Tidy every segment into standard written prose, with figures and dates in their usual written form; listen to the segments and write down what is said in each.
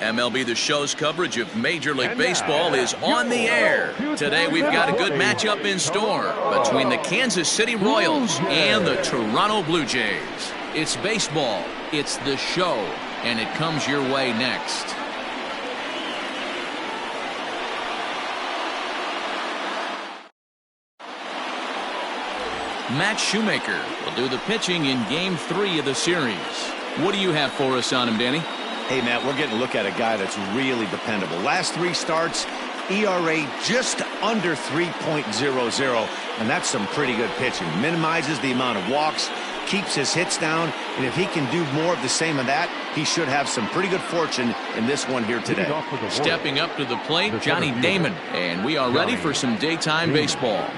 MLB The Show's coverage of Major League Baseball is on the air. Today we've got a good matchup in store between the Kansas City Royals and the Toronto Blue Jays. It's baseball, it's The Show, and it comes your way next. Matt Shoemaker will do the pitching in Game 3 of the series. What do you have for us on him, Danny? Hey, Matt, we're getting a look at a guy that's really dependable. Last 3 starts, ERA just under 3.00, and that's some pretty good pitching. Minimizes the amount of walks, keeps his hits down, and if he can do more of the same of that, he should have some pretty good fortune in this one here today. Stepping up to the plate, Johnny Damon, and we are ready for some daytime baseball.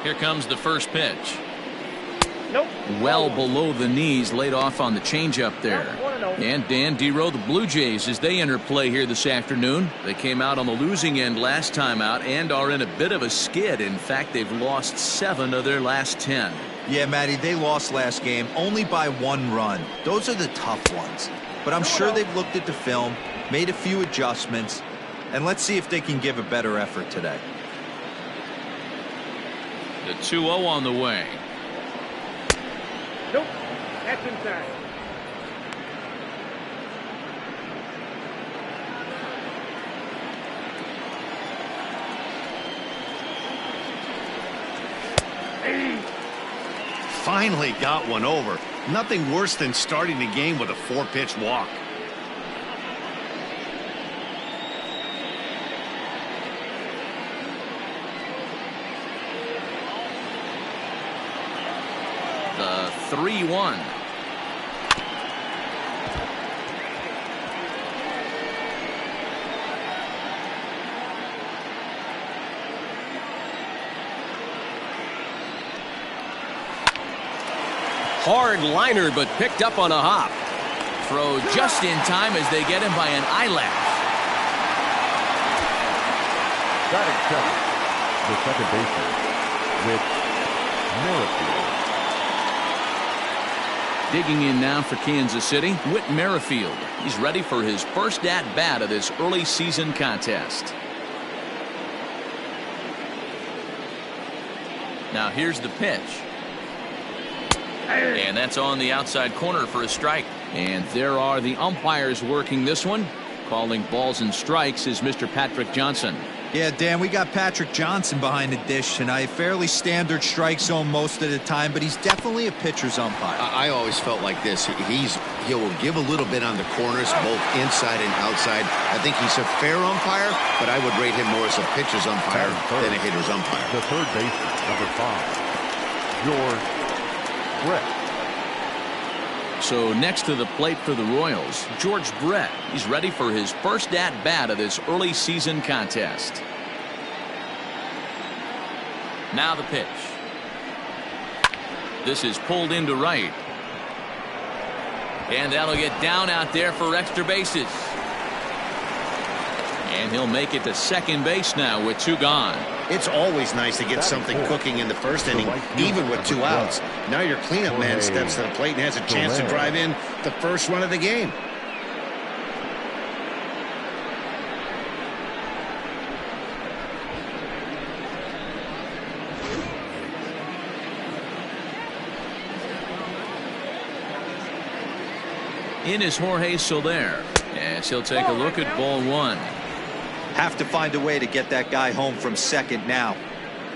Here comes the first pitch. Nope. Well below the knees, laid off on the changeup there. And Dan Dero, the Blue Jays, as they enter play here this afternoon. They came out on the losing end last time out and are in a bit of a skid. In fact, they've lost 7 of their last 10. Yeah, Matty, they lost last game only by 1 run. Those are the tough ones. But I'm sure they've looked at the film, made a few adjustments, and let's see if they can give a better effort today. The 2-0 on the way. Nope. That's inside. Finally got one over. Nothing worse than starting the game with a 4-pitch walk. The 3-1. Hard liner, but picked up on a hop. Throw just in time as they get him by an eyelash. Batting second, the second baseman, with Merrifield. Digging in now for Kansas City, Whit Merrifield. He's ready for his first at-bat of this early season contest. Now here's the pitch. And that's on the outside corner for a strike. And there are the umpires working this one. Calling balls and strikes is Mr. Patrick Johnson. Yeah, Dan, we got Patrick Johnson behind the dish tonight. Fairly standard strike zone most of the time, but he's definitely a pitcher's umpire. I always felt like this. He'll give a little bit on the corners, both inside and outside. I think he's a fair umpire, but I would rate him more as a pitcher's umpire than a hitter's umpire. The third baseman, number 5, George Brett. So next to the plate for the Royals, George Brett. He's ready for his first at-bat of this early season contest. Now the pitch. This is pulled into right. And that'll get down out there for extra bases. And he'll make it to second base now with 2 gone. It's always nice to get something cooking in the first inning, even with 2 outs. Now your cleanup man steps to the plate and has a chance to drive in the first run of the game. In is Jorge Soler, as he'll take a look at ball 1. Have to find a way to get that guy home from second now.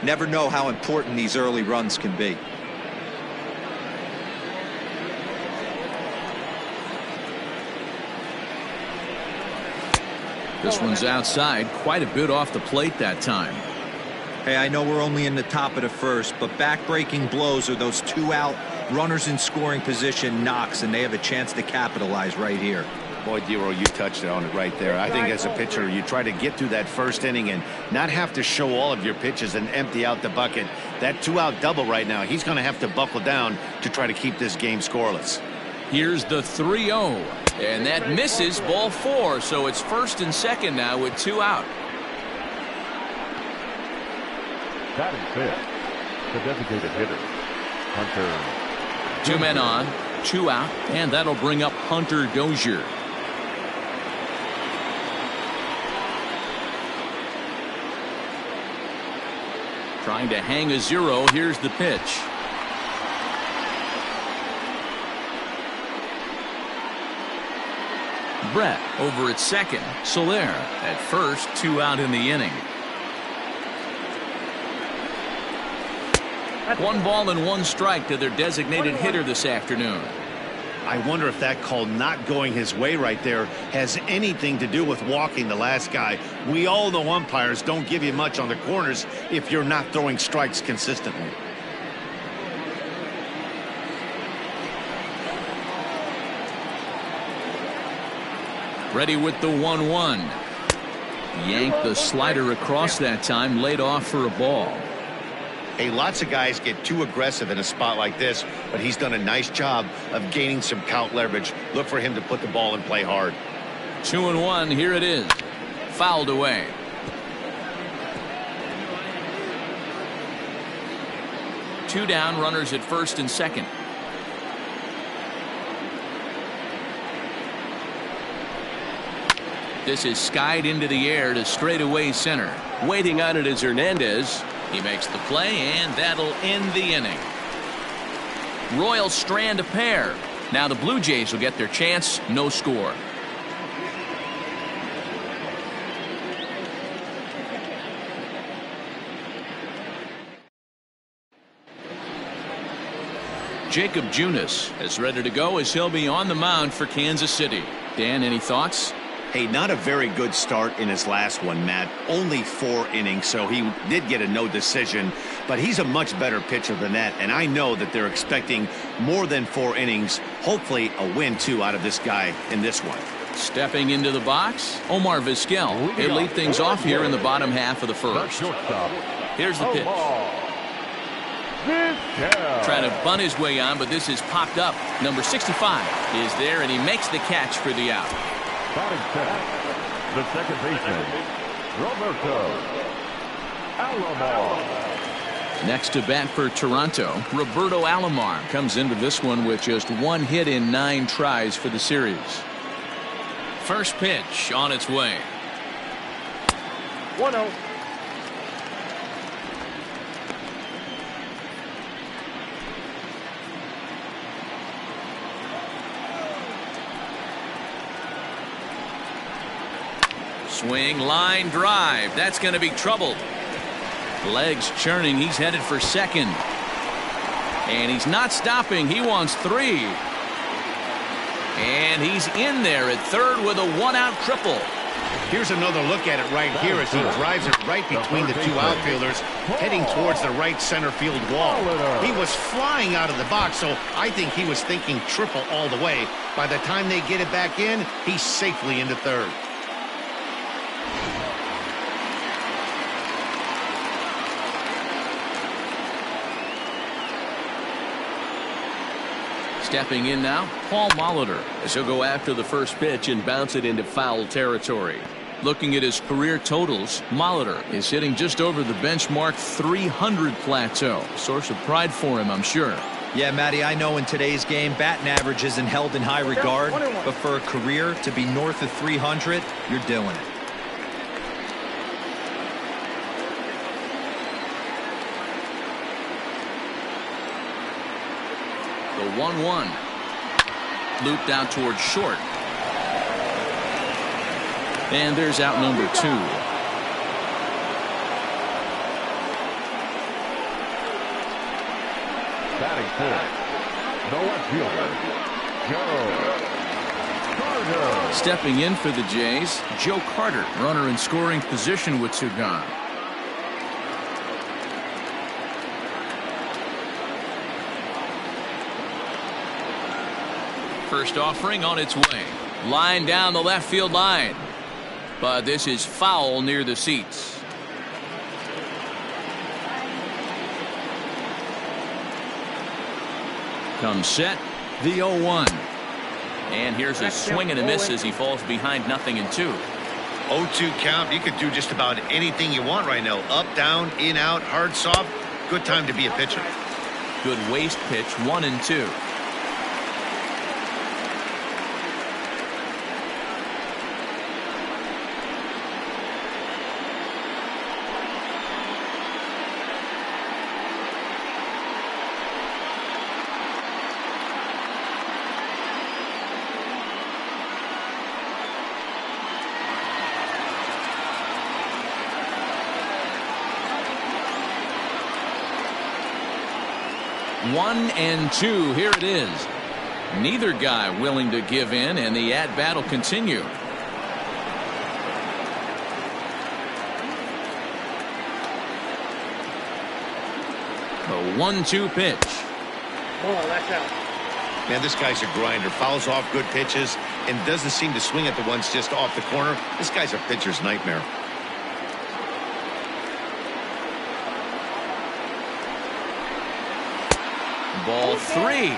Never know how important these early runs can be. This one's outside, quite a bit off the plate that time. Hey, I know we're only in the top of the first, but back-breaking blows are those 2-out runners in scoring position knocks, and they have a chance to capitalize right here. Boy, Dero, you touched on it right there. I think as a pitcher, you try to get through that first inning and not have to show all of your pitches and empty out the bucket. That 2-out double right now, he's going to have to buckle down to try to keep this game scoreless. Here's the 3-0, and that misses ball 4, so it's first and second now with 2 out. Batting fifth, the designated hitter, Hunter. 2 men on, 2 out, and that'll bring up Hunter Dozier. Trying to hang a 0. Here's the pitch. Brett over at second. Soler at first. 2 out in the inning. 1 ball and 1 strike to their designated hitter this afternoon. I wonder if that call not going his way right there has anything to do with walking the last guy. We all know umpires don't give you much on the corners if you're not throwing strikes consistently. Ready with the 1-1. Yanked the slider across that time, laid off for a ball. Hey, lots of guys get too aggressive in a spot like this, but he's done a nice job of gaining some count leverage. Look for him to put the ball in play hard. 2-1. Here it is. Fouled away. Two down, runners at first and second. This is skied into the air to straightaway center. Waiting on it is Hernandez. He makes the play, and that'll end the inning. Royals strand a pair. Now the Blue Jays will get their chance. No score. Jacob Junis is ready to go as he'll be on the mound for Kansas City. Dan, any thoughts? Hey, not a very good start in his last one, Matt. Only 4 innings, so he did get a no decision. But he's a much better pitcher than that, and I know that they're expecting more than 4 innings. Hopefully a win, too, out of this guy in this one. Stepping into the box, Omar Vizquel. He'll lead things off here in the bottom half of the first. Here's the pitch. Trying to bunt his way on, but this is popped up. Number 65 is there, and he makes the catch for the out. Batting center, the second baseman, Roberto Alomar. Next to bat for Toronto, Roberto Alomar comes into this one with just 1 hit in 9 tries for the series. First pitch on its way. 1-0. Swing, line drive. That's going to be trouble. Legs churning. He's headed for second. And he's not stopping. He wants 3. And he's in there at third with a 1-out triple. Here's another look at it right here as he drives it right between the 2 outfielders, heading towards the right center field wall. He was flying out of the box, so I think he was thinking triple all the way. By the time they get it back in, he's safely into third. Stepping in now, Paul Molitor, as he'll go after the first pitch and bounce it into foul territory. Looking at his career totals, Molitor is hitting just over the benchmark 300 plateau. Source of pride for him, I'm sure. Yeah, Matty, I know in today's game, batting average isn't held in high regard, but for a career to be north of 300, you're doing it. The 1-1. Looped out towards short. And there's out number 2. Batting fifth, the left fielder, Joe Carter. Stepping in for the Jays, Joe Carter, runner in scoring position with 2 gone. First offering on its way. Line down the left field line. But this is foul near the seats. Comes set, the 0-1. And here's a swing and a miss as he falls behind 0-2. 0-2 count. You could do just about anything you want right now. Up, down, in, out, hard, soft. Good time to be a pitcher. Good waist pitch, 1-2. 1-2. Here it is. Neither guy willing to give in, and the at-bat will continue. A 1-2 pitch. Ball, that's out. Man, this guy's a grinder. Fouls off good pitches and doesn't seem to swing at the ones just off the corner. This guy's a pitcher's nightmare. Ball 3.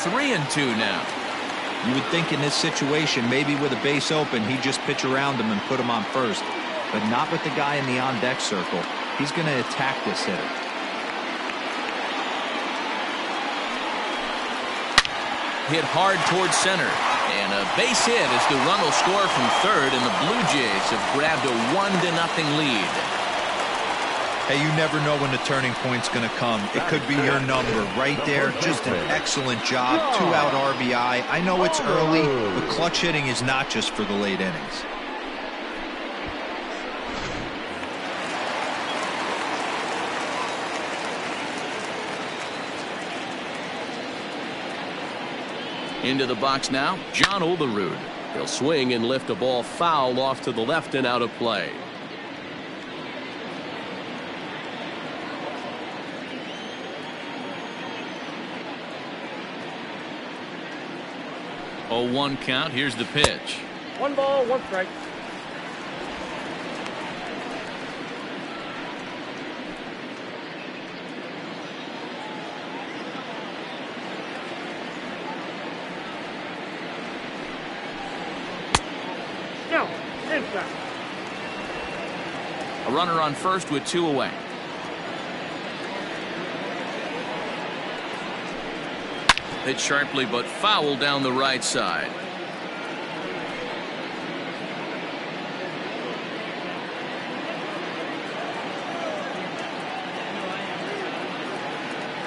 3-2 now. You would think in this situation, maybe with a base open, he'd just pitch around him and put him on first. But not with the guy in the on-deck circle. He's going to attack this hitter. Hit hard towards center. And a base hit as the run will score from third, and the Blue Jays have grabbed a 1-0 lead. Hey, you never know when the turning point's going to come. It could be your number right there. Just an excellent job. 2-out RBI. I know it's early, but clutch hitting is not just for the late innings. Into the box now, John Olerud. He'll swing and lift a ball foul off to the left and out of play. Oh, 1 count. Here's the pitch. 1 ball, 1 strike. No, inside. A runner on first with 2 away. Hit sharply but foul down the right side.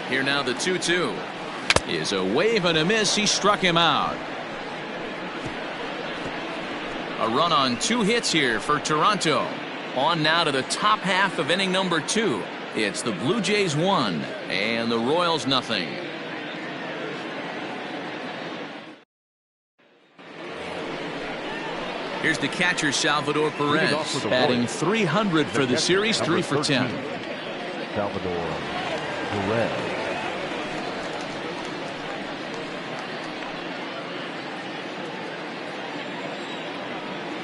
Here now the 2-2 is a wave and a miss. He struck him out. A run on 2 hits here for Toronto. On now to the top half of inning number 2. It's the Blue Jays 1 and the Royals nothing. Here's the catcher, Salvador Perez, batting 300 for the series, 3 for 10. Salvador Perez.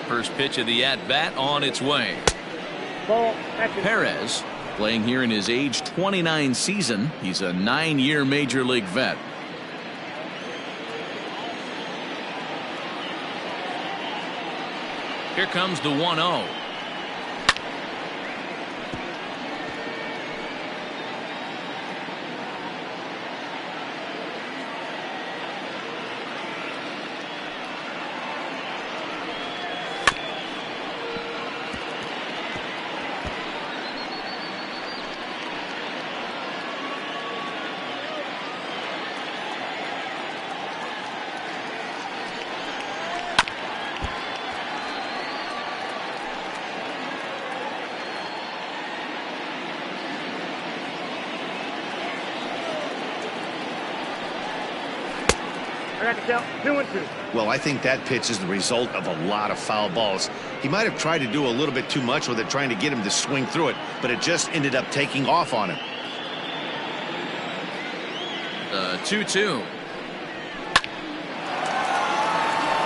First pitch of the at-bat on its way. Ball, that's it. Perez playing here in his age 29 season. He's a 9-year major league vet. Here comes the 1-0. I got the count. 2-2. Well, I think that pitch is the result of a lot of foul balls. He might have tried to do a little bit too much with it, trying to get him to swing through it, but it just ended up taking off on him. 2-2.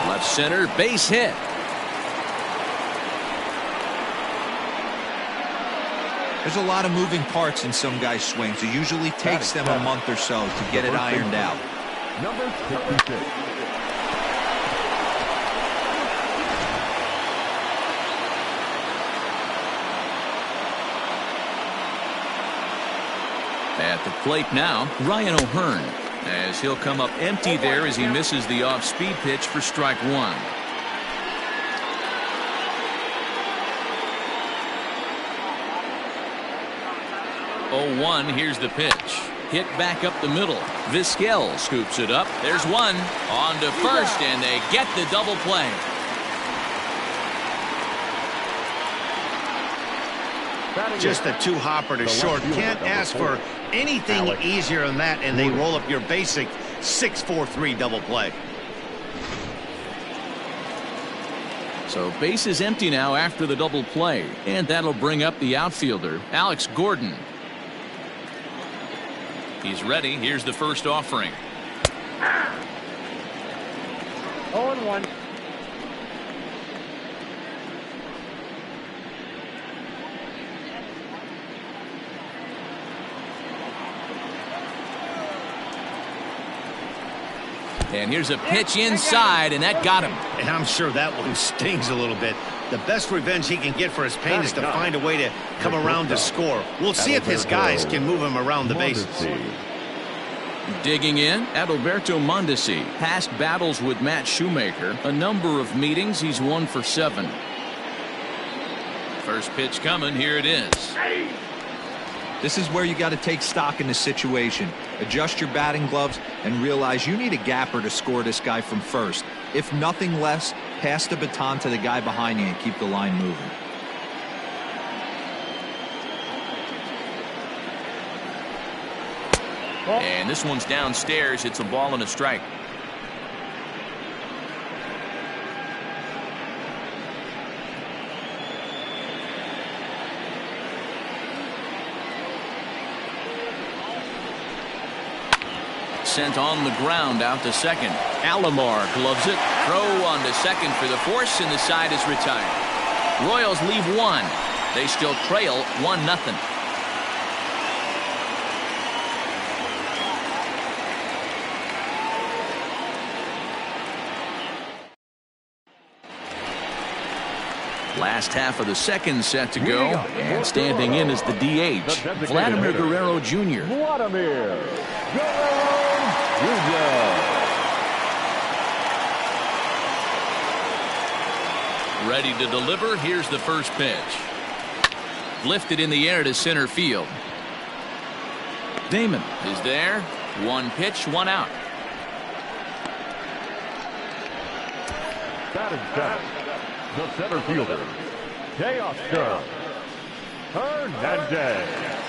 Left center base hit. There's a lot of moving parts in some guys' swings. It usually takes them a month or so to get it ironed out. Number 66. At the plate now, Ryan O'Hearn, as he'll come up empty there as he misses the off-speed pitch for strike 1. 0-1. Here's the pitch. Hit back up the middle. Vizquel scoops it up. There's one. On to first, and they get the double play. Just a two-hopper to short. Can't ask for anything easier than that, and they roll up your basic 6-4-3 double play. So base is empty now after the double play, and that'll bring up the outfielder, Alex Gordon. He's ready. Here's the first offering. 0-1. And here's a pitch inside, and that got him. And I'm sure that one stings a little bit. The best revenge he can get for his pain is to find a way to come around to score. We'll see if his guys can move him around the bases. Digging in, Alberto Mondeci. Past battles with Matt Shoemaker. A number of meetings. He's 1 for 7. First pitch coming. Here it is. This is where you got to take stock in the situation. Adjust your batting gloves and realize you need a gapper to score this guy from first. If nothing less, pass the baton to the guy behind you and keep the line moving. And this one's downstairs. It's a ball and a strike. Sent on the ground out to second. Alomar gloves it. Throw on to second for the force, and the side is retired. Royals leave 1. They still trail 1-0. Last half of the second set to go, and standing in is the DH, Vladimir Guerrero Jr. Vladimir Guerrero Jr. Ready to deliver. Here's the first pitch. Lifted in the air to center field. Damon is there. 1 pitch, 1 out. Batting center, the center fielder, Teoscar Hernandez.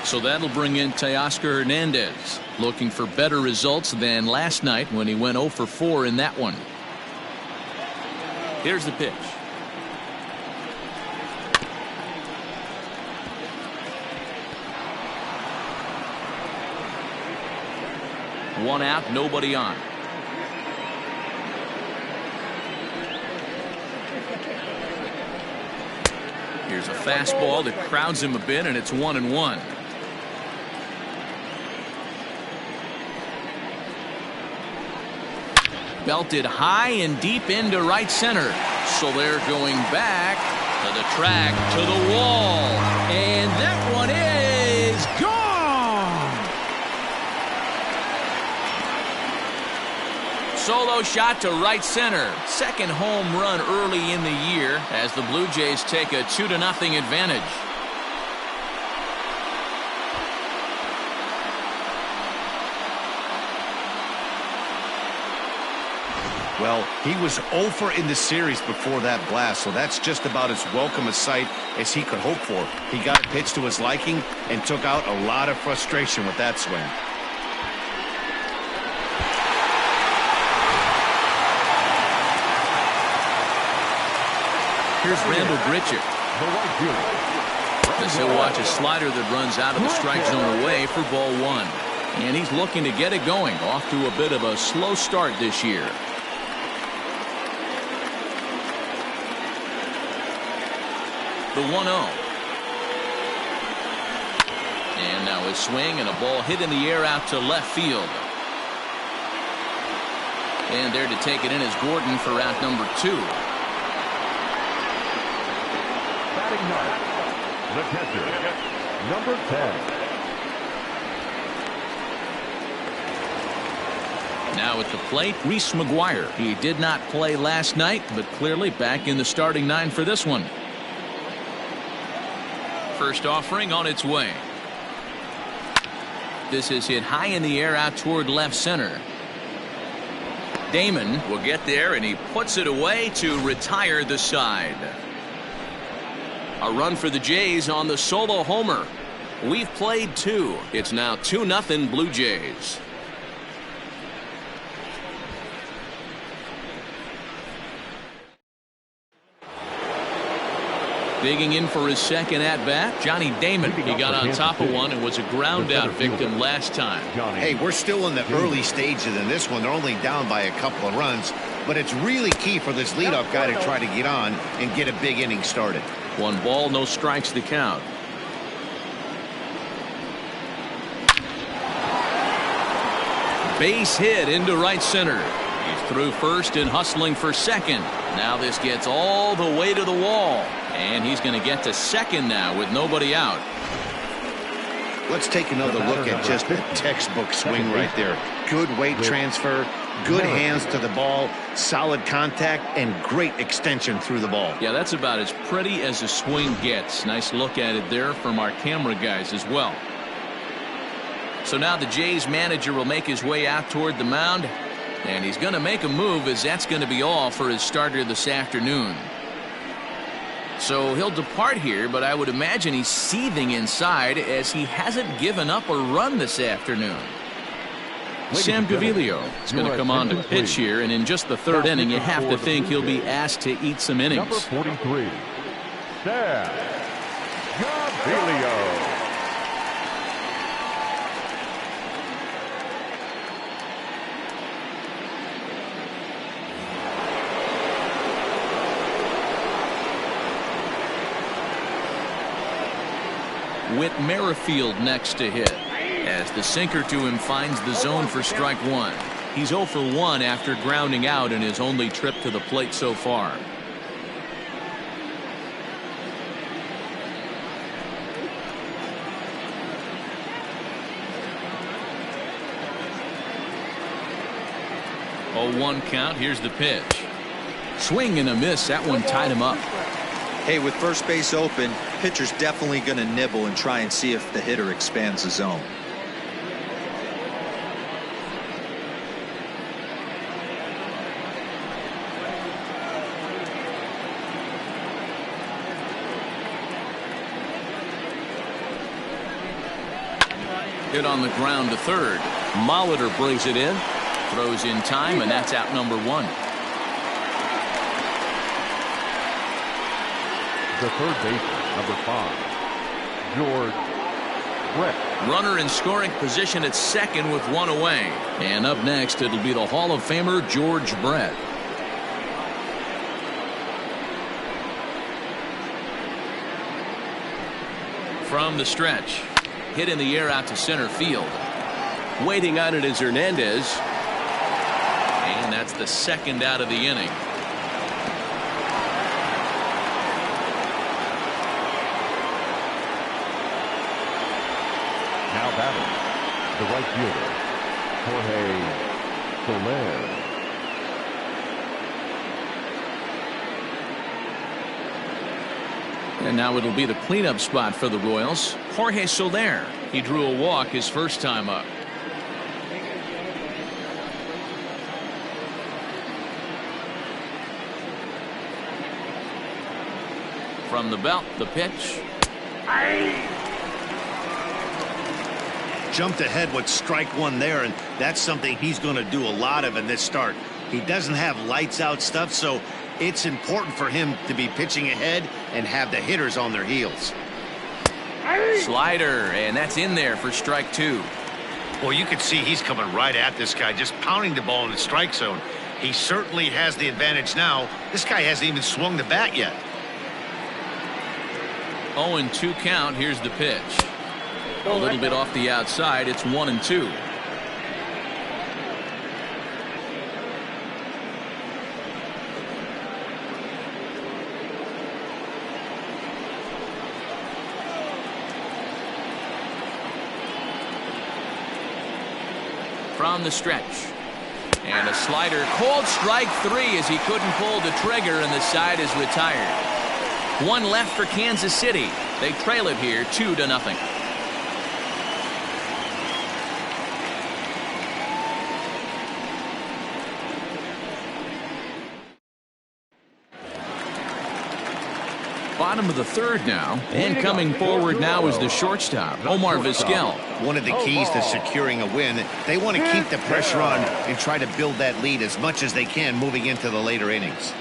So that'll bring in Teoscar Hernandez, looking for better results than last night when he went 0 for 4 in that one. Here's the pitch. One out, nobody on. Here's a fastball that crowds him a bit, and it's 1-1. Belted high and deep into right center. So they're going back to the track, to the wall. And that one is gone! Solo shot to right center. Second home run early in the year as the Blue Jays take a 2-0 advantage. Well, he was 0 for in the series before that blast, so that's just about as welcome a sight as he could hope for. He got a pitch to his liking and took out a lot of frustration with that swing. Here's Randall Grichuk. As he'll watch a slider that runs out of the strike zone away for ball 1. And he's looking to get it going, off to a bit of a slow start this year. The 1-0. And now his swing and a ball hit in the air out to left field. And there to take it in is Gordon for out number 2. Batting ninth, the catcher, number 10. Now at the plate, Reese McGuire. He did not play last night, but clearly back in the starting 9 for this one. First offering on its way. This is hit high in the air out toward left center. Damon will get there, and he puts it away to retire the side. A run for the Jays on the solo homer. We've played 2. It's now 2-0 Blue Jays. Digging in for his second at-bat, Johnny Damon. He got on top of one and was a ground-out victim last time. Hey, we're still in the early stages in this one. They're only down by a couple of runs, but it's really key for this leadoff guy to try to get on and get a big inning started. 1 ball, no strikes the count. Base hit into right center. He's through first and hustling for second. Now this gets all the way to the wall. And he's going to get to second now with nobody out. Let's take another look at just a textbook swing right there. Good weight transfer, good hands to the ball, solid contact, and great extension through the ball. Yeah, that's about as pretty as a swing gets. Nice look at it there from our camera guys as well. So now the Jays manager will make his way out toward the mound. And he's going to make a move, as that's going to be all for his starter this afternoon. So he'll depart here, but I would imagine he's seething inside as he hasn't given up a run this afternoon. Sam Gaviglio is going to come on to pitch here, and in just the 3rd inning, you have to think he'll be asked to eat some innings. Number 43, Sam Gaviglio. Whit Merrifield next to hit, as the sinker to him finds the zone for strike 1. He's 0 for 1 after grounding out in his only trip to the plate so far. Oh, 1 count. Here's the pitch. Swing and a miss. That one tied him up. Hey, with first base open, pitcher's definitely going to nibble and try and see if the hitter expands the zone. Hit on the ground to third. Molitor brings it in, throws in time, and that's out number 1. The third baseman, number 5, George Brett. Runner in scoring position at second with 1 away. And up next, it'll be the Hall of Famer George Brett. From the stretch, hit in the air out to center field. Waiting on it is Hernandez. And that's the second out of the inning. Now batting, the right fielder, Jorge Soler. And now it'll be the cleanup spot for the Royals. Jorge Soler. He drew a walk his first time up. From the belt, the pitch. Jumped ahead with strike 1 there, and that's something he's going to do a lot of in this start. He doesn't have lights out stuff, so it's important for him to be pitching ahead and have the hitters on their heels. Slider, and that's in there for strike 2. Well, you can see he's coming right at this guy, just pounding the ball in the strike zone. He certainly has the advantage now. This guy hasn't even swung the bat yet. 0-2 count. Here's the pitch. A little bit off the outside. It's 1-2. From the stretch. And a slider. Called strike 3 as he couldn't pull the trigger, and the side is retired. 1 left for Kansas City. They trail it here 2-0. bottom of the third now. And coming forward now is the shortstop, Omar Vizquel. One of the keys to securing a win, they want to keep the pressure on and try to build that lead as much as they can moving into the later innings.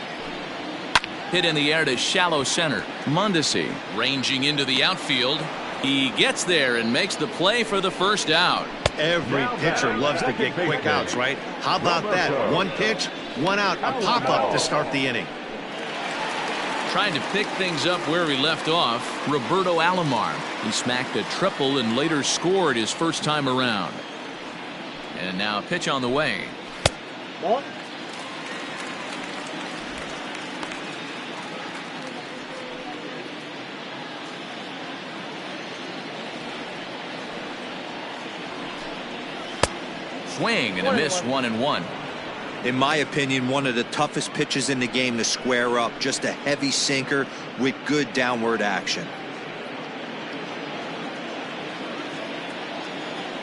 Hit in the air to shallow center. Mondeci ranging into the outfield. He gets there and makes the play for the first out. Every pitcher loves to get quick outs, right? How about that? One pitch, one out, a pop-up to start the inning. Trying to pick things up where he left off, Roberto Alomar. He smacked a triple and later scored his first time around. And now a pitch on the way. Ball. Swing and a miss, 1-1. In my opinion, one of the toughest pitches in the game to square up. Just a heavy sinker with good downward action.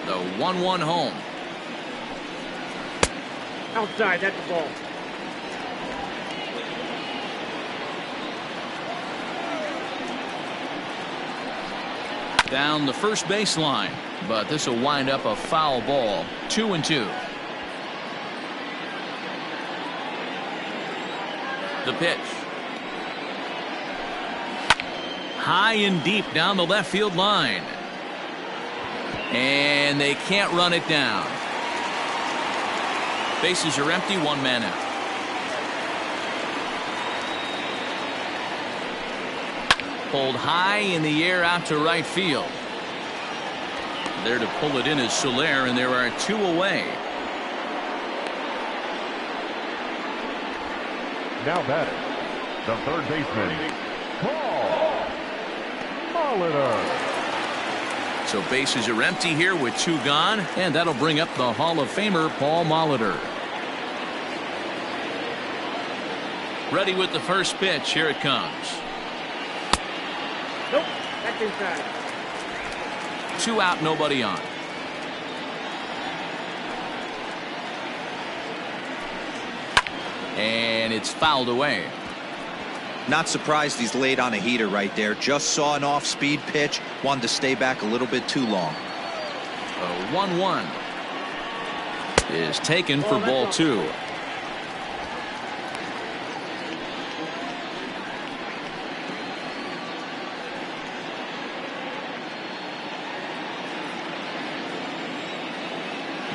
The 1-1 home. Outside, that's the ball. Down the first baseline, but this will wind up a foul ball. 2-2. The pitch. High and deep down the left field line. And they can't run it down. Bases are empty, one man out. Pulled high in the air out to right field. There to pull it in is Soler, and there are two away. Now batting, the third baseman, Paul Molitor. So bases are empty here with two gone, and that'll bring up the Hall of Famer Paul Molitor. Ready with the first pitch. Here it comes. Nope, that's inside. 2 out, nobody on. And it's fouled away. Not surprised he's laid on a heater right there. Just saw an off-speed pitch. Wanted to stay back a little bit too long. A 1-1 is taken for ball 2.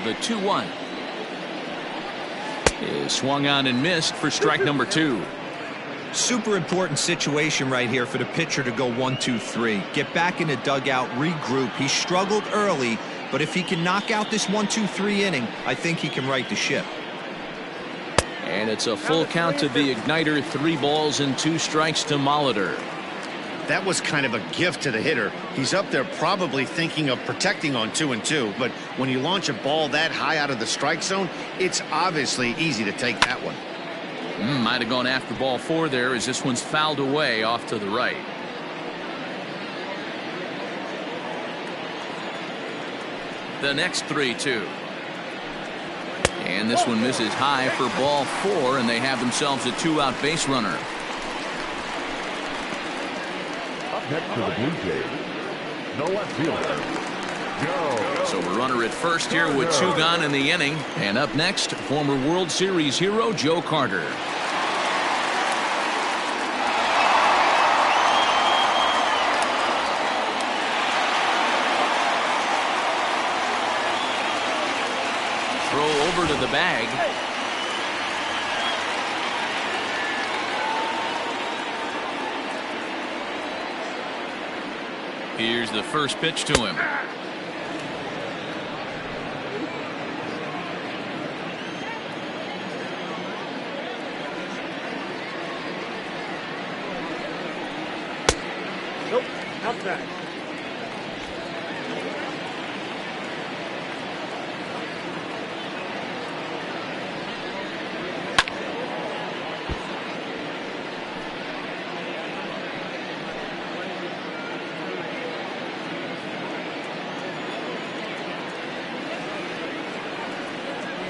The 2-1 is swung on and missed for strike number 2. Super important situation right here for the pitcher to go 1-2-3. Get back in the dugout, regroup. He struggled early, but if he can knock out this 1-2-3 inning, I think he can right the ship. And it's a full count to the igniter. 3 balls and 2 strikes to Molitor. That was kind of a gift to the hitter. He's up there probably thinking of protecting on 2-2, but when you launch a ball that high out of the strike zone, it's obviously easy to take that one. Might have gone after ball 4 there, as this one's fouled away off to the right. The next 3-2. And this one misses high for ball 4, and they have themselves a 2-out base runner. Up next to the Blue Jays, the left fielder, Joe. So a runner at first here with 2 gone in the inning. And up next, former World Series hero Joe Carter. Throw over to the bag. Here's the first pitch to him. Nope, outside.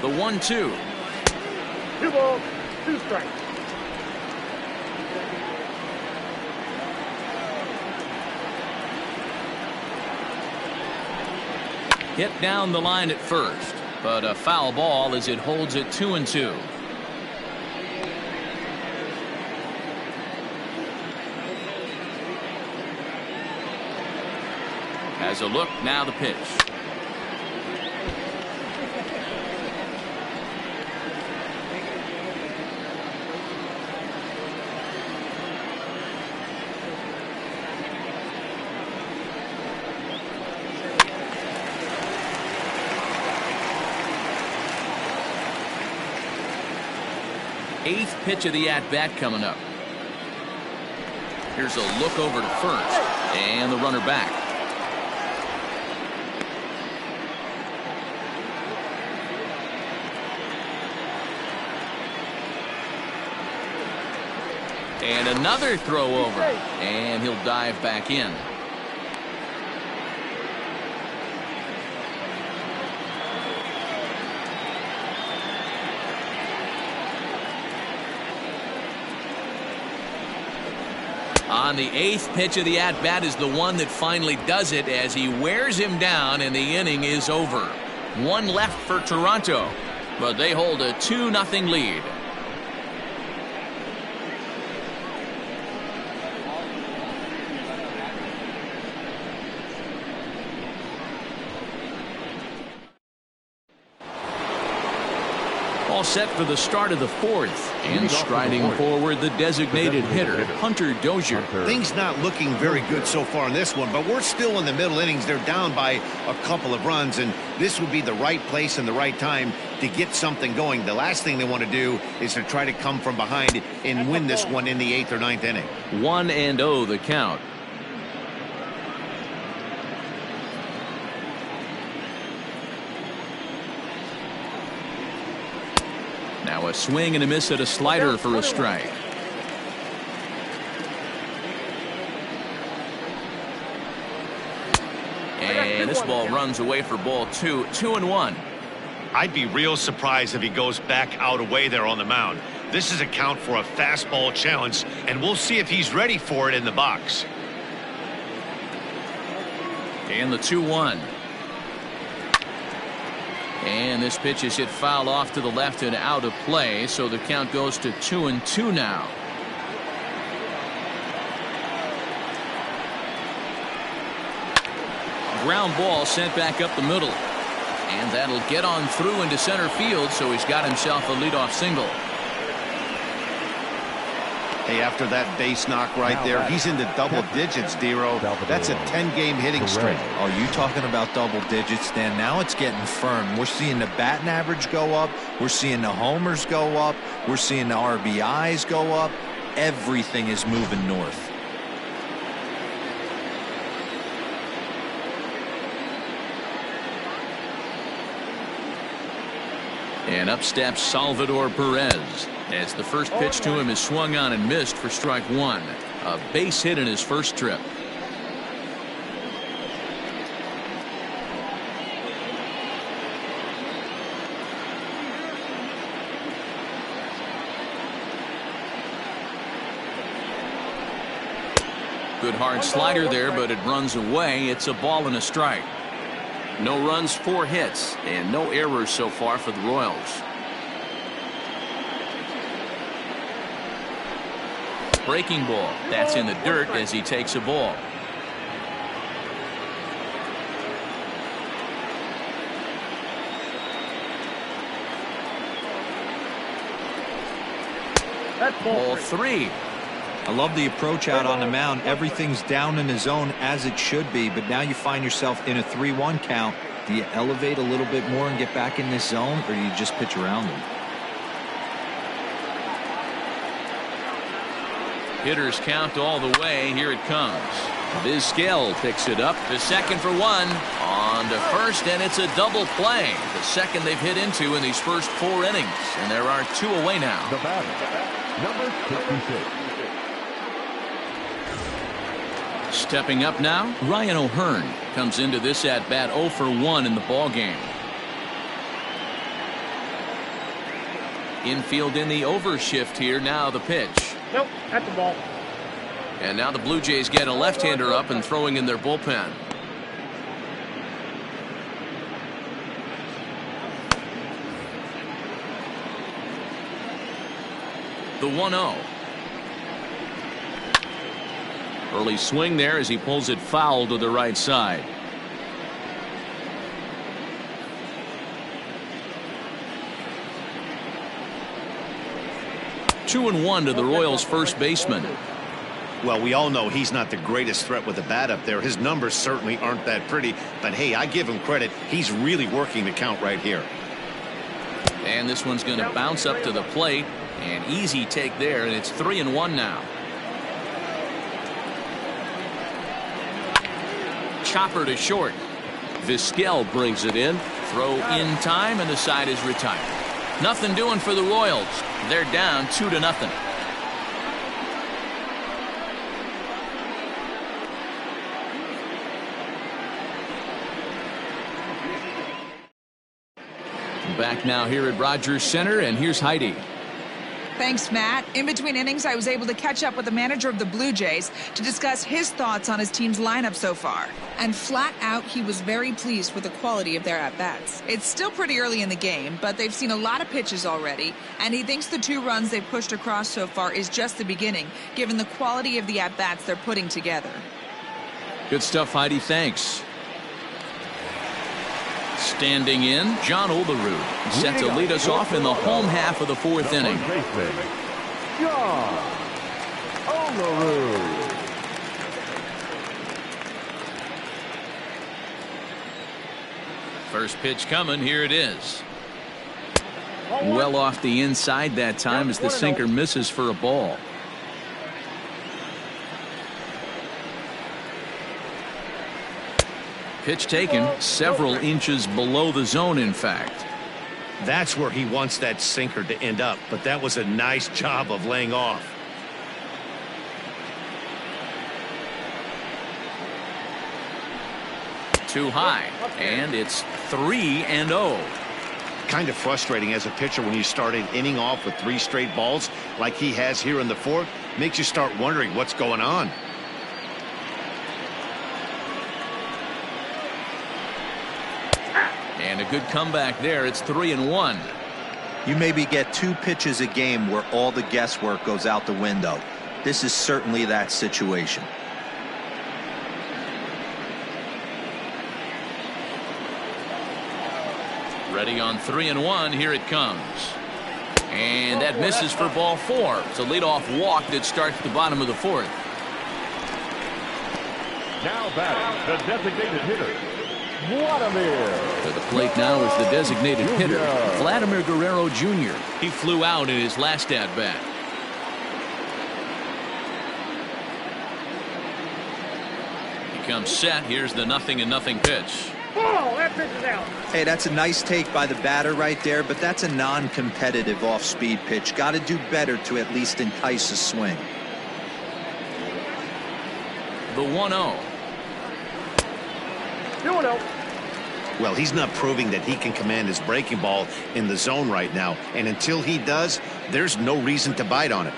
The 1-2. 2 balls, 2 strikes. Hit down the line at first, but a foul ball as it holds it 2-2. Has a look, now the pitch. Eighth pitch of the at-bat coming up. Here's a look over to first, and the runner back. And another throw over, and he'll dive back in. On the eighth pitch of the at-bat is the one that finally does it as he wears him down, and the inning is over. One left for Toronto, but they hold a 2-0 lead. All set for the start of the fourth, and striding forward the designated hitter, Dozier. Things not looking very good so far in this one, but we're still in the middle innings. They're down by a couple of runs, and this would be the right place and the right time to get something going. The last thing they want to do is to try to come from behind and win this one in the 8th or 9th inning. 1-0 the count. Now a swing and a miss at a slider for a strike. And this ball runs away for ball 2. 2-1. I'd be real surprised if he goes back out away there on the mound. This is a count for a fastball challenge, and we'll see if he's ready for it in the box. And the 2-1. And this pitch is hit foul off to the left and out of play, so the count goes to 2-2 now. Ground ball sent back up the middle, and that'll get on through into center field, so he's got himself a leadoff single. Hey, after that base knock right there, he's into double digits, Dero. That's a 10-game hitting streak. Oh, you talking about double digits, Dan? Now it's getting firm. We're seeing the batting average go up. We're seeing the homers go up. We're seeing the RBIs go up. Everything is moving north. And up steps Salvador Perez as the first pitch to him is swung on and missed for strike one. A base hit in his first trip. Good hard slider there, but it runs away. It's a ball and a strike. No runs, 4 hits, and no errors so far for the Royals. Breaking ball. That's in the dirt as he takes a ball. Ball 3. I love the approach out on the mound. Everything's down in the zone as it should be, but now you find yourself in a 3-1 count. Do you elevate a little bit more and get back in this zone, or do you just pitch around them? Hitters count all the way. Here it comes. Vizquel picks it up to second for 1. On to first, and it's a double play. The second they've hit into in these first 4 innings, and there are 2 away now. The batter, number 56. Stepping up now, Ryan O'Hearn comes into this at bat 0 for 1 in the ball game. Infield in the overshift here. Now the pitch. Nope, that's the ball. And now the Blue Jays get a left-hander up and throwing in their bullpen. The 1-0. Early swing there as he pulls it foul to the right side. Two and one to the Royals' first baseman. Well, we all know he's not the greatest threat with the bat up there. His numbers certainly aren't that pretty. But, hey, I give him credit. He's really working the count right here. And this one's going to bounce up to the plate. An easy take there, and it's 3-1 now. Chopper to short. Vizquel brings it in. Throw in time, and the side is retired. Nothing doing for the Royals. They're down 2-0. Back now here at Rogers Center, and here's Heidi. Thanks, Matt. In between innings, I was able to catch up with the manager of the Blue Jays to discuss his thoughts on his team's lineup so far. And flat out, he was very pleased with the quality of their at-bats. It's still pretty early in the game, but they've seen a lot of pitches already, and he thinks the 2 runs they've pushed across so far is just the beginning, given the quality of the at-bats they're putting together. Good stuff, Heidi. Thanks. Standing in, John Olerud, set to lead us off in the home half of the 4th inning. John Olerud. First pitch coming. Here it is. Well off the inside that time as the sinker misses for a ball. Pitch taken several inches below the zone, in fact. That's where he wants that sinker to end up, but that was a nice job of laying off. Too high, and it's 3-0. Kind of frustrating as a pitcher when you start an inning off with 3 straight balls like he has here in the 4th. Makes you start wondering what's going on. And a good comeback there. It's 3-1. You maybe get 2 pitches a game where all the guesswork goes out the window. This is certainly that situation. Ready on 3-1. Here it comes. And that misses for ball 4. It's a leadoff walk that starts the bottom of the 4th. Now batting, the designated hitter, Vladimir. To the plate now is the designated hitter, Vladimir Guerrero Jr. He flew out in his last at-bat. He comes set. Here's the 0-0 pitch. Oh, that pitch is out. Hey, that's a nice take by the batter right there, but that's a non-competitive off-speed pitch. Got to do better to at least entice a swing. The 1-0. 2-0. Well, he's not proving that he can command his breaking ball in the zone right now. And until he does, there's no reason to bite on it.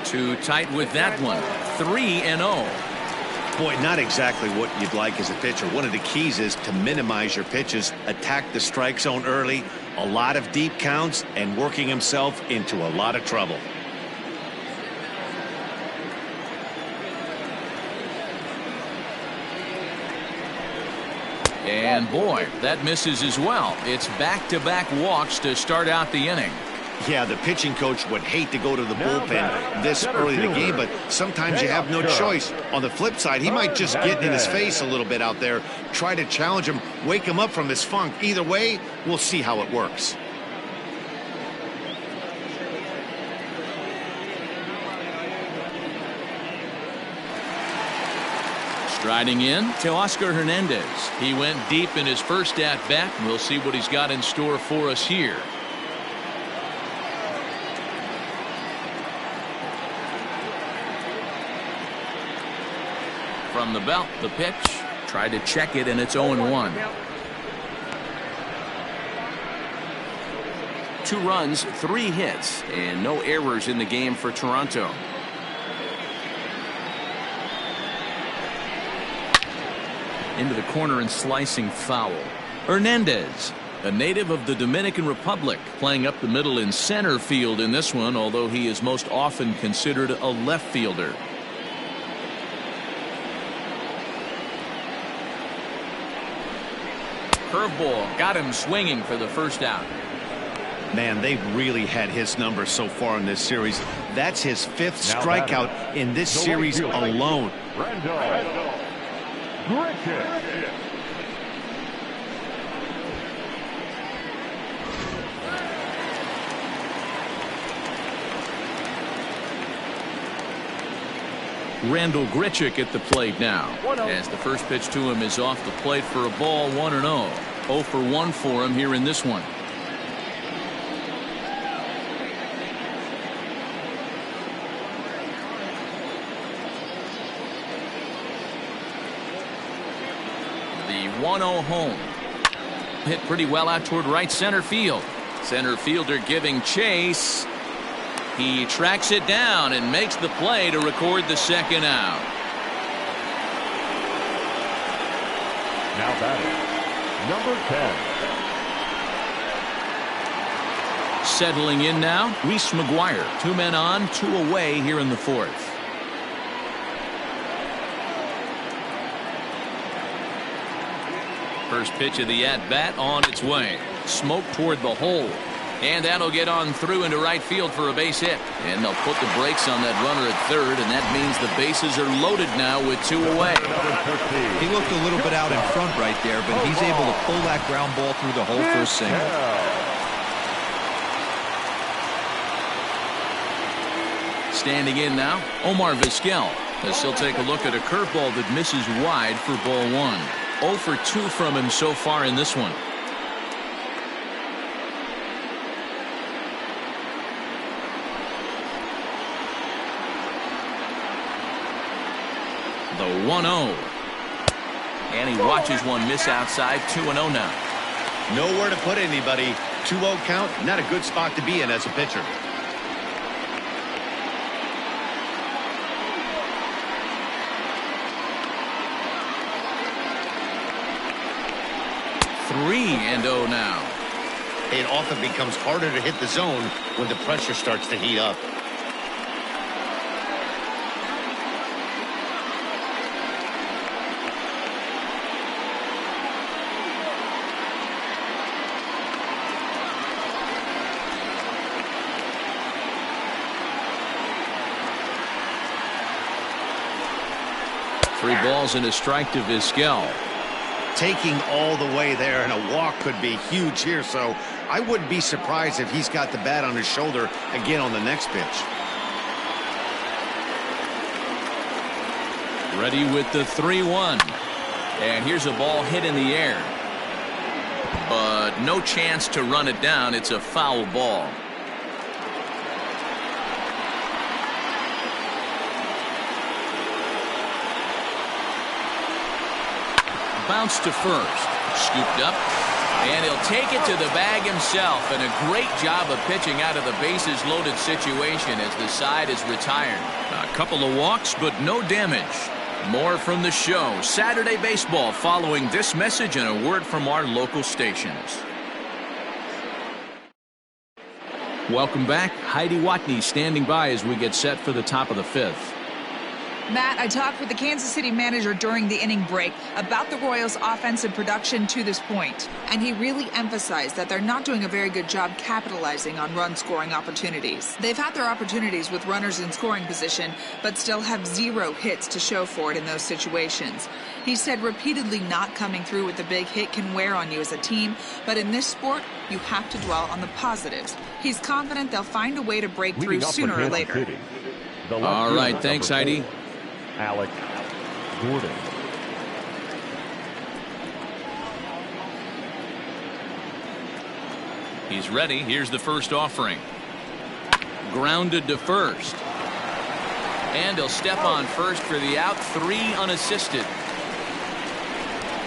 Too tight with that one. 3-0. Boy, not exactly what you'd like as a pitcher. One of the keys is to minimize your pitches, attack the strike zone early, a lot of deep counts, and working himself into a lot of trouble. And boy, that misses as well. It's back-to-back walks to start out the inning. Yeah, the pitching coach would hate to go to the bullpen this early in the game, but sometimes you have no choice. On the flip side, he might just get in his face a little bit out there, try to challenge him, wake him up from his funk. Either way, we'll see how it works. Striding in to Oscar Hernandez. He went deep in his first at-bat. We'll see what he's got in store for us here. From the belt, the pitch. Tried to check it, and it's 0-1. 2 runs, 3 hits, and no errors in the game for Toronto. Into the corner and slicing foul. Hernandez a native of the Dominican Republic, playing up the middle in center field in this one, although he is most often considered a left fielder. Curveball got him swinging for the first out. Man, they've really had his number so far in this series. That's his 5th strikeout in this series alone. Randall Grichuk at the plate now, as the first pitch to him is off the plate for a ball. 1-0. 0 for 1 for him here in this one. The 1-0 home. Hit pretty well out toward right center field. Center fielder giving chase. He tracks it down and makes the play to record the second out. Now batting, number 10. Settling in now, Reese McGuire. 2 men on, 2 away here in the 4th. First pitch of the at-bat on its way. Smoke toward the hole. And that'll get on through into right field for a base hit. And they'll put the brakes on that runner at third, and that means the bases are loaded now with 2 away. He looked a little bit out in front right there, but he's able to pull that ground ball through the hole for a single. Standing in now, Omar Vizquel, as he'll take a look at a curveball that misses wide for ball 1. 0 for 2 from him so far in this one. The 1-0. And he watches one miss outside. 2-0 now. Nowhere to put anybody. 2-0 count. Not a good spot to be in as a pitcher. Three and 0 now. It often becomes harder to hit the zone when the pressure starts to heat up. Three balls and a strike to Vizquel. Taking all the way there, and a walk could be huge here, so I wouldn't be surprised if he's got the bat on his shoulder again on the next pitch. Ready with the 3-1. And here's a ball hit in the air. But no chance to run it down. It's a foul ball. Bounce to first. Scooped up. And he'll take it to the bag himself. And a great job of pitching out of the bases loaded situation as the side is retired. A couple of walks, but no damage. More from the show. Saturday Baseball following this message and a word from our local stations. Welcome back. Heidi Watney standing by as we get set for the top of the 5th. Matt, I talked with the Kansas City manager during the inning break about the Royals' offensive production to this point, and he really emphasized that they're not doing a very good job capitalizing on run-scoring opportunities. They've had their opportunities with runners in scoring position, but still have 0 hits to show for it in those situations. He said repeatedly not coming through with a big hit can wear on you as a team, but in this sport, you have to dwell on the positives. He's confident they'll find a way to break through sooner or later. All right, thanks, Heidi. Alex Gordon. He's ready. Here's the first offering. Grounded to first. And he'll step on first for the out. 3 unassisted.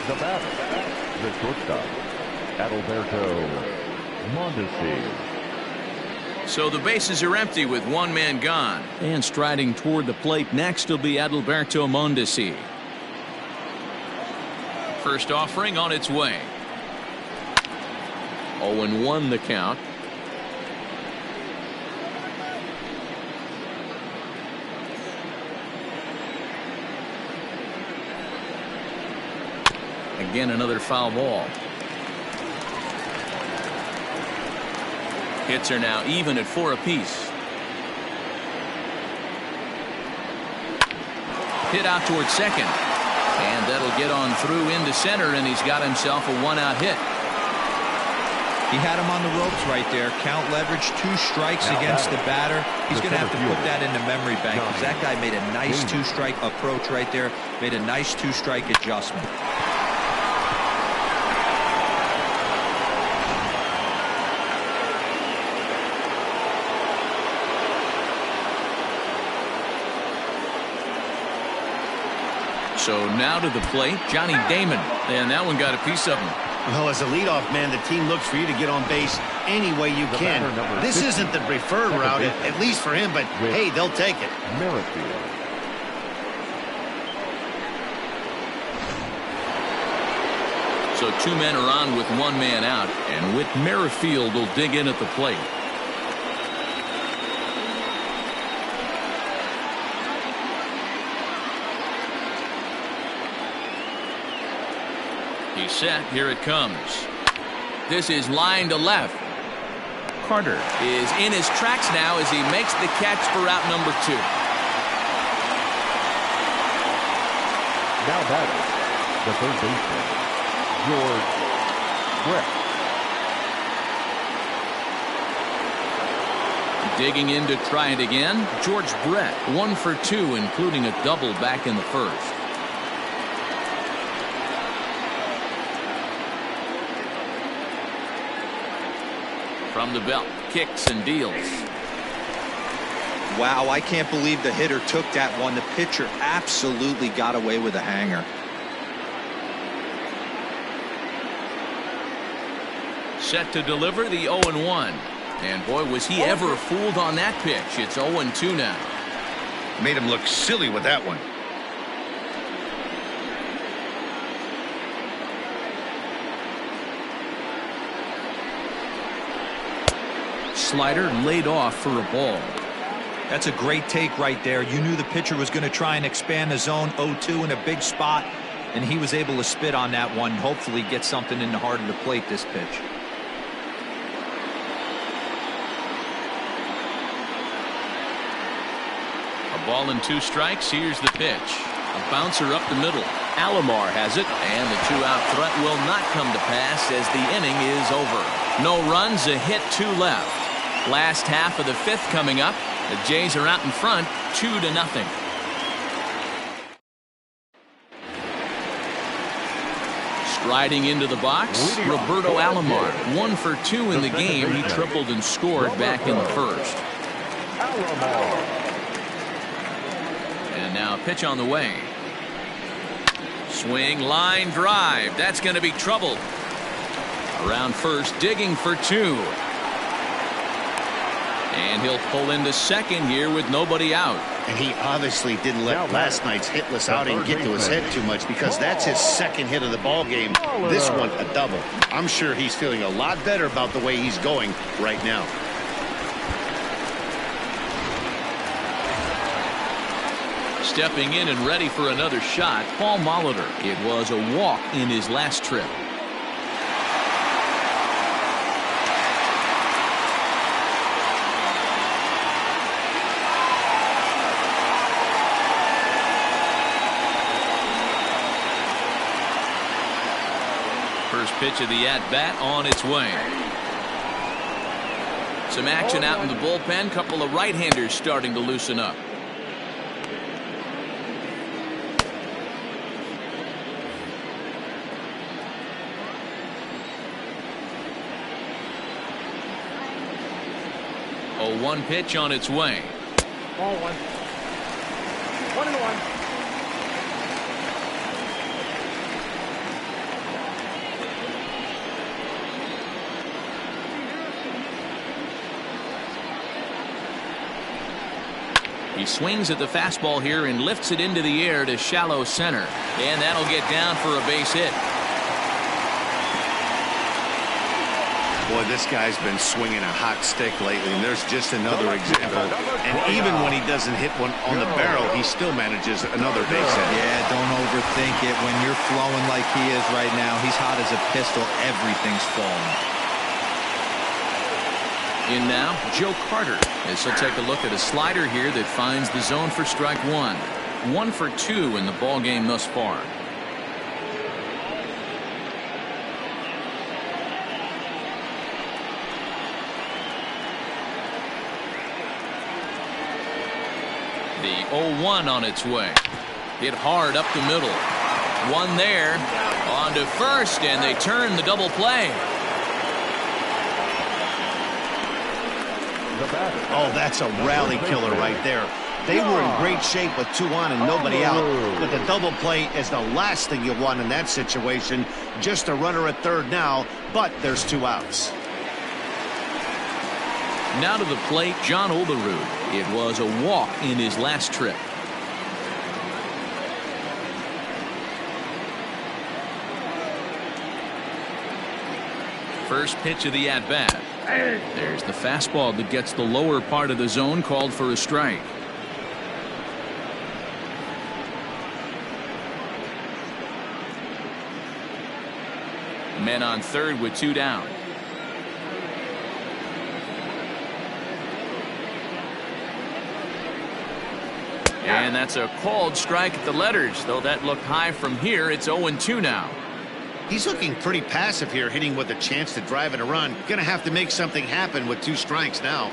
The batter, the shortstop, Alberto Mondeci. So the bases are empty with 1 man gone. And striding toward the plate next will be Alberto Mondeci. First offering on its way. 0-1 the count. Again, another foul ball. Hits are now even at 4 apiece. Hit out towards second. And that'll get on through into center, and he's got himself a 1-out hit. He had him on the ropes right there. Count leverage, 2 strikes against the batter. He's going to have to put that in the memory bank because that guy made a nice 2-strike approach right there. Made a nice 2-strike adjustment. So now to the plate, Johnny Damon. And that one got a piece of him. Well, as a leadoff man, the team looks for you to get on base any way you can. This isn't the preferred route, at least for him, but hey, they'll take it. So 2 men are on with 1 man out, and Whit Merrifield will dig in at the plate. He's set. Here it comes. This is line to left. Carter is in his tracks now as he makes the catch for out number 2. Now batting, the third baseman, George Brett. Digging in to try it again, George Brett, 1 for 2, including a double back in the first. From the belt, kicks and deals. Wow, I can't believe the hitter took that one. The pitcher absolutely got away with a hanger. Set to deliver the 0-1. And boy, was he ever fooled on that pitch. It's 0-2 now. Made him look silly with that one. Slider laid off for a ball. That's a great take right there. You knew the pitcher was going to try and expand the zone. 0-2 in a big spot, and he was able to spit on that one. Hopefully get something in the heart of the plate this pitch. A ball and 2 strikes. Here's the pitch. A bouncer up the middle. Alomar has it, and the 2-out threat will not come to pass as the inning is over. No runs, a hit, 2 left. Last half of the 5th coming up. The Jays are out in front, 2-0. Striding into the box, Roberto Alomar, 1 for 2 in the game. He tripled and scored back in the first. And now a pitch on the way. Swing, line drive. That's going to be trouble. Around first, digging for 2. And he'll pull into second here with nobody out. And he obviously didn't let last night's hitless outing get to his head too much because that's his 2nd hit of the ball game. This one a double. I'm sure he's feeling a lot better about the way he's going right now. Stepping in and ready for another shot, Paul Molitor. It was a walk in his last trip. First pitch of the at-bat on its way. Some action out in the bullpen. Couple of right-handers starting to loosen up. A 1 pitch on its way. Ball 1. 1-1. He swings at the fastball here and lifts it into the air to shallow center. And that'll get down for a base hit. Boy, this guy's been swinging a hot stick lately, and there's just another example. And even when he doesn't hit one on the barrel, he still manages another base hit. Yeah, don't overthink it. When you're flowing like he is right now, he's hot as a pistol. Everything's falling. In now, Joe Carter, as he'll take a look at a slider here that finds the zone for strike one. 1 for 2 in the ball game thus far. The 0-1 on its way. Hit hard up the middle. One there. On to first, and they turn the double play. Oh, that's a rally killer right there. They were in great shape with 2 on and nobody out. But the double play is the last thing you want in that situation. Just a runner at third now, but there's 2 outs. Now to the plate, John Olerud. It was a walk in his last trip. First pitch of the at-bat. There's the fastball that gets the lower part of the zone, called for a strike. Men on third with 2 down. And that's a called strike at the letters, though that looked high from here. It's 0-2 now. He's looking pretty passive here, hitting with a chance to drive in a run. Gonna have to make something happen with 2 strikes now.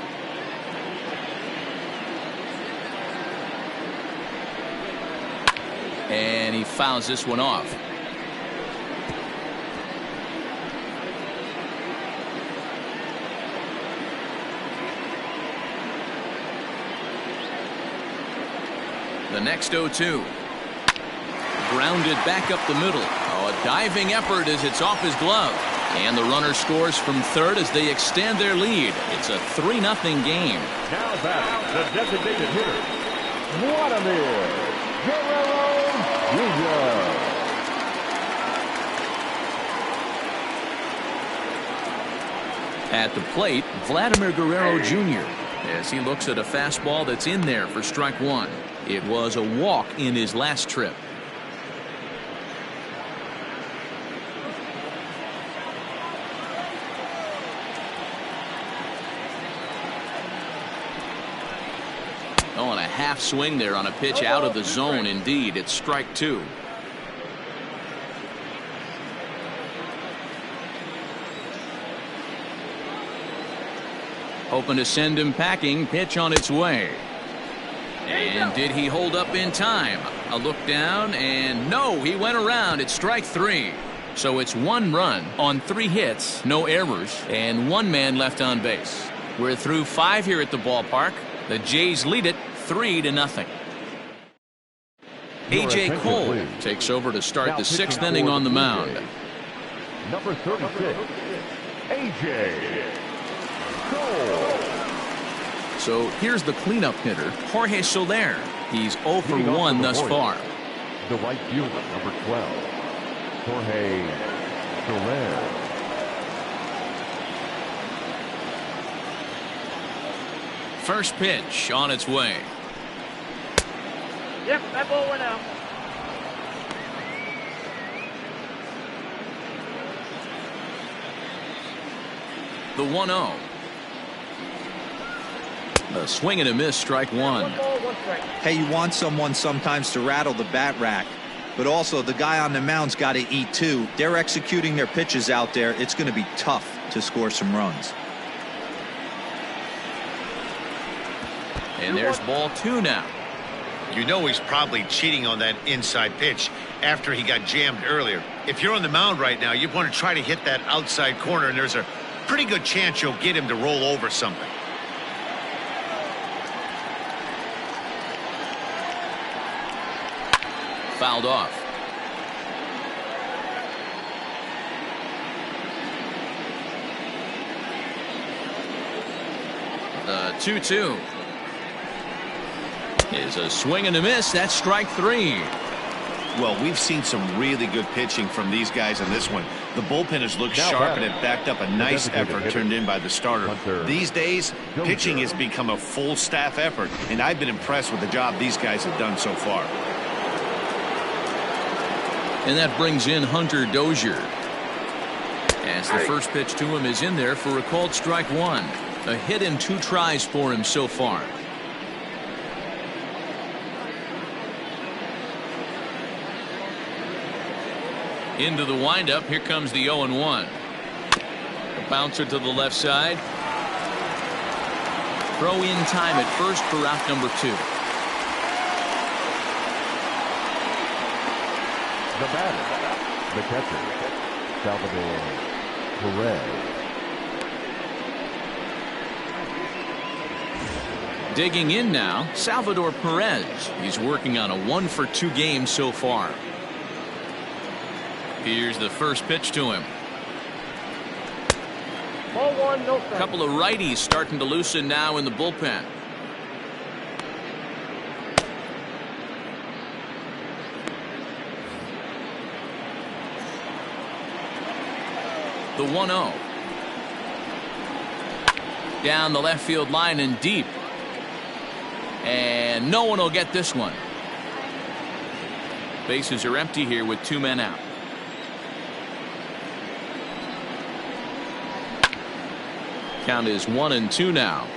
And he fouls this one off. The next 0-2. Grounded back up the middle. Oh, a diving effort as it's off his glove. And the runner scores from third as they extend their lead. It's a 3-0 game. Now back, the designated hitter, Vladimir Guerrero Jr. At the plate, Vladimir Guerrero Jr. as he looks at a fastball that's in there for strike one. It was a walk in his last trip. Oh, and a half swing there on a pitch out of the zone. Indeed, it's strike two. Hoping to send him packing. Pitch on its way. And did he hold up in time? A look down, and no, he went around. It's strike three. So it's 1 run on 3 hits, no errors, and 1 man left on base. We're through 5 here at the ballpark. The Jays lead it 3-0. A.J. Cole takes over to start the 6th inning on the mound. Number 36, A.J. Cole. So here's the cleanup hitter, Jorge Soler. He's 0 for 1 thus far. The right fielder, number 12, Jorge Soler. First pitch on its way. Yep, that ball went out. The 1-0. A swing and a miss, strike one. 1 ball, 1 strike. Hey, you want someone sometimes to rattle the bat rack, but also the guy on the mound's got to eat too. They're executing their pitches out there. It's going to be tough to score some runs. And there's ball 2 now. You know he's probably cheating on that inside pitch after he got jammed earlier. If you're on the mound right now, you want to try to hit that outside corner, and there's a pretty good chance you'll get him to roll over something. Fouled off. The 2-2 is a swing and a miss. That's strike 3. Well, we've seen some really good pitching from these guys in this one. The bullpen has looked Now sharp batting. and it backed up a nice effort turned in by the starter. Hunter. These days, Dozier. pitching has become a full staff effort, and I've been impressed with the job these guys have done so far. And that brings in Hunter Dozier. As the first pitch to him is in there for a called strike one. A hit in 2 tries for him so far. Into the windup. Here comes the 0-1. A bouncer to the left side. Throw in time at first for out number 2. The batter, the catcher, Salvador Perez. Digging in now, Salvador Perez. He's working on a 1-for-2 game so far. Here's the first pitch to him. Ball 1, no strike. A couple of righties starting to loosen now in the bullpen. The 1-0. Down the left field line and deep. And no one will get this one. Bases are empty here with 2 men out. Count is 1-2 now.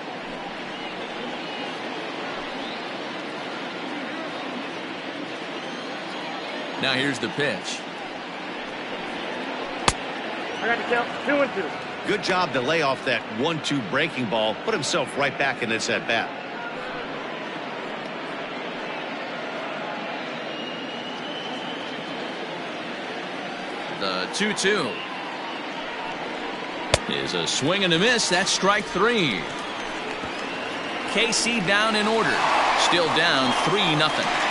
Now here's the pitch. I got to count 2-2. Good job to lay off that 1-2 breaking ball, put himself right back in this at bat. The 2-2 is a swing and a miss. That's strike 3. KC down in order. Still down 3-0.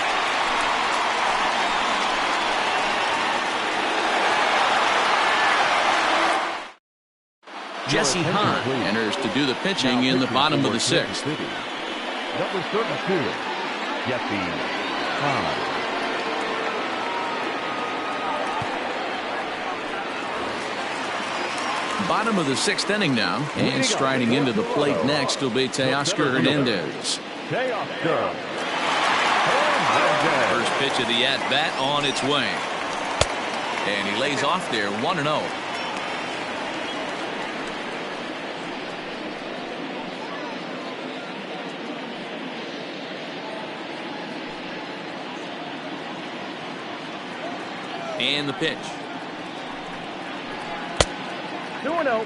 Jesse Hahn enters to do the pitching in the bottom of the 6th. Number 32, Jesse Hahn. Bottom of the 6th inning now, and striding into the plate next will be Teoscar Hernandez. Teoscar. First pitch of the at-bat on its way. And he lays off there 1-0. And the pitch. 2-0.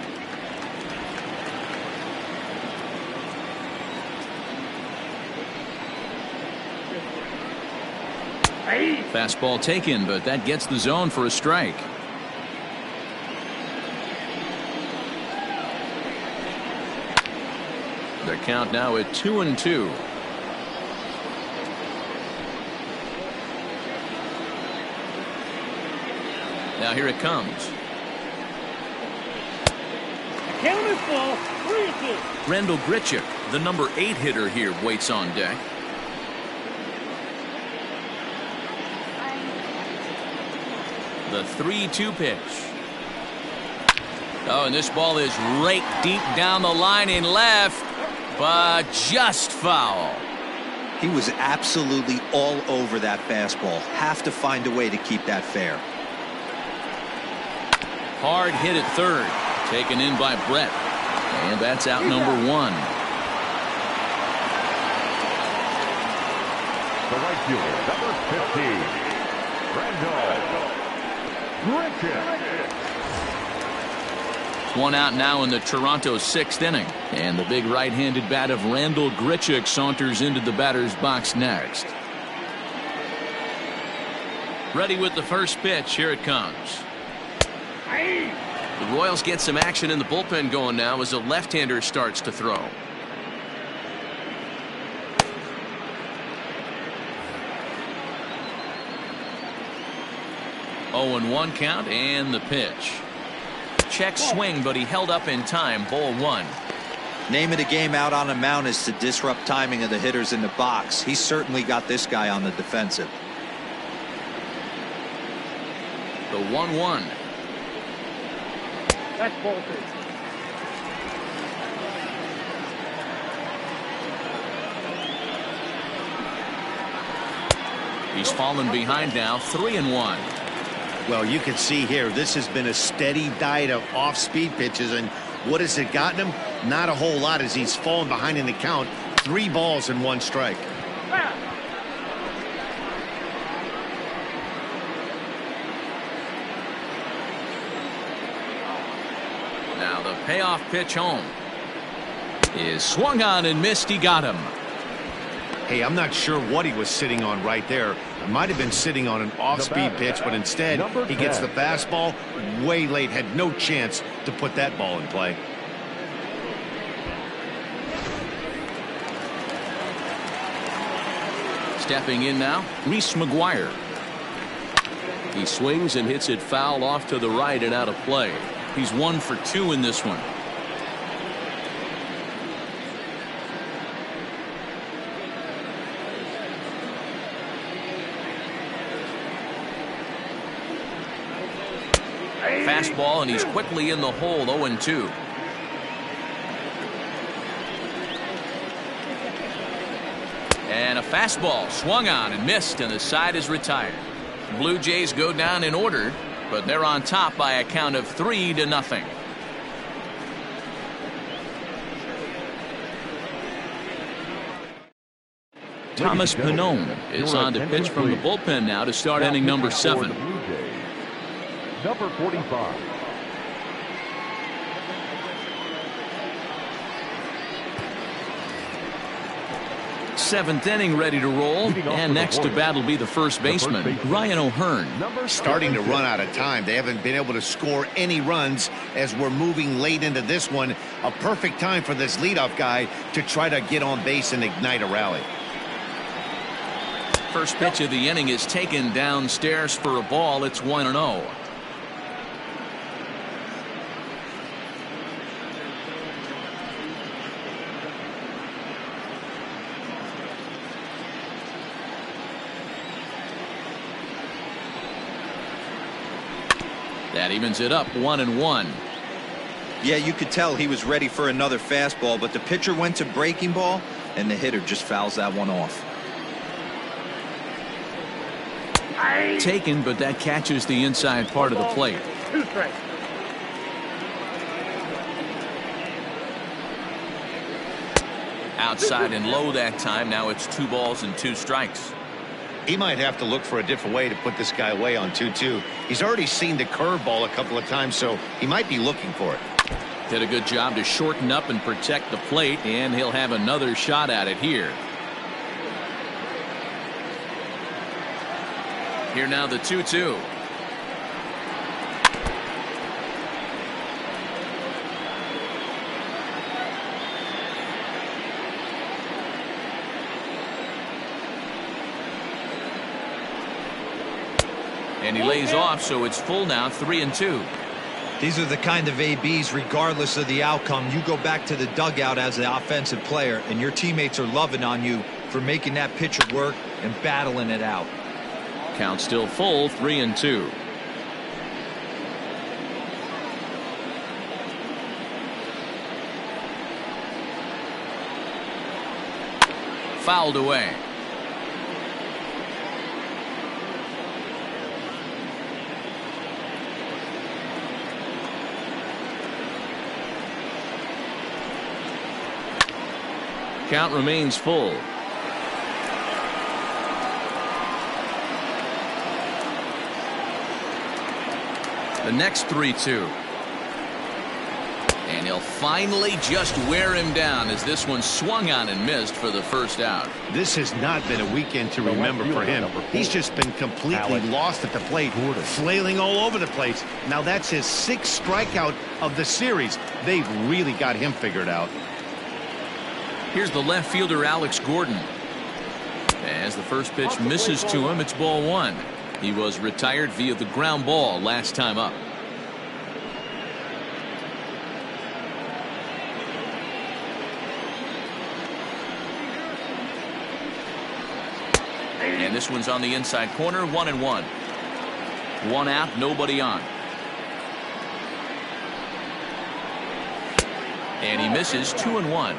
Fastball taken, but that gets the zone for a strike. The count now at 2-2. Now here it comes. Count is full. 3-2. Randall Grichuk, the number 8 hitter here, waits on deck. The 3-2 pitch. Oh, and this ball is raked deep down the line in left, but just foul. He was absolutely all over that fastball. Have to find a way to keep that fair. Hard hit at third. Taken in by Brett. And that's out number 1. The right fielder, number 15, Randall Grichuk. 1 out now in the Toronto 6th inning. And the big right-handed bat of Randall Grichuk saunters into the batter's box next. Ready with the first pitch. Here it comes. The Royals get some action in the bullpen going now as a left-hander starts to throw. Oh, 0-1 count and the pitch. Check swing, but he held up in time. Ball 1. Name of the game out on a mound is to disrupt timing of the hitters in the box. He certainly got this guy on the defensive. The 1-1. That's ball 2. He's fallen behind now, 3-1. Well, you can see here, this has been a steady diet of off-speed pitches, and what has it gotten him? Not a whole lot, as he's fallen behind in the count. 3 balls and 1 strike. Now the payoff pitch home is swung on and missed. He got him. Hey, I'm not sure what he was sitting on right there. It might have been sitting on an off-speed pitch, but instead he gets the fastball way late. Had no chance to put that ball in play. Stepping in now, Reese McGuire. He swings and hits it foul off to the right and out of play. He's 1 for 2 in this one. Fastball, and he's quickly in the hole. 0-2. And a fastball swung on and missed, and the side is retired. Blue Jays go down in order, but they're on top by a count of 3-0. Thomas Pannone is on to pitch from the bullpen now to start inning number 7. Number 45. Seventh inning ready to roll, and next to bat will be the first baseman, Ryan O'Hearn. Starting to run out of time. They haven't been able to score any runs as we're moving late into this one. A perfect time for this leadoff guy to try to get on base and ignite a rally. First pitch of the inning is taken downstairs for a ball. It's 1-0. That evens it up, 1-1. Yeah, you could tell he was ready for another fastball, but the pitcher went to breaking ball, and the hitter just fouls that one off. Taken, but that catches the inside part of the plate. 2 strikes. Outside and low that time. Now it's 2 balls and 2 strikes. He might have to look for a different way to put this guy away on 2-2. He's already seen the curveball a couple of times, so he might be looking for it. Did a good job to shorten up and protect the plate, and he'll have another shot at it here. Here now the 2-2. And he lays off, so it's full now, 3-2. These are the kind of ABs, regardless of the outcome. You go back to the dugout as the offensive player, and your teammates are loving on you for making that pitcher work and battling it out. Count still full, 3-2. Fouled away. Count remains full. The next 3-2. And he'll finally just wear him down as this one swung on and missed for the first out. This has not been a weekend to remember for him. He's just been completely lost at the plate, flailing all over the place. Now that's his 6th strikeout of the series. They've really got him figured out. Here's the left fielder, Alex Gordon. As the first pitch misses to him, it's ball 1. He was retired via the ground ball last time up. And this one's on the inside corner, 1-1. 1 out, nobody on. And he misses 2-1.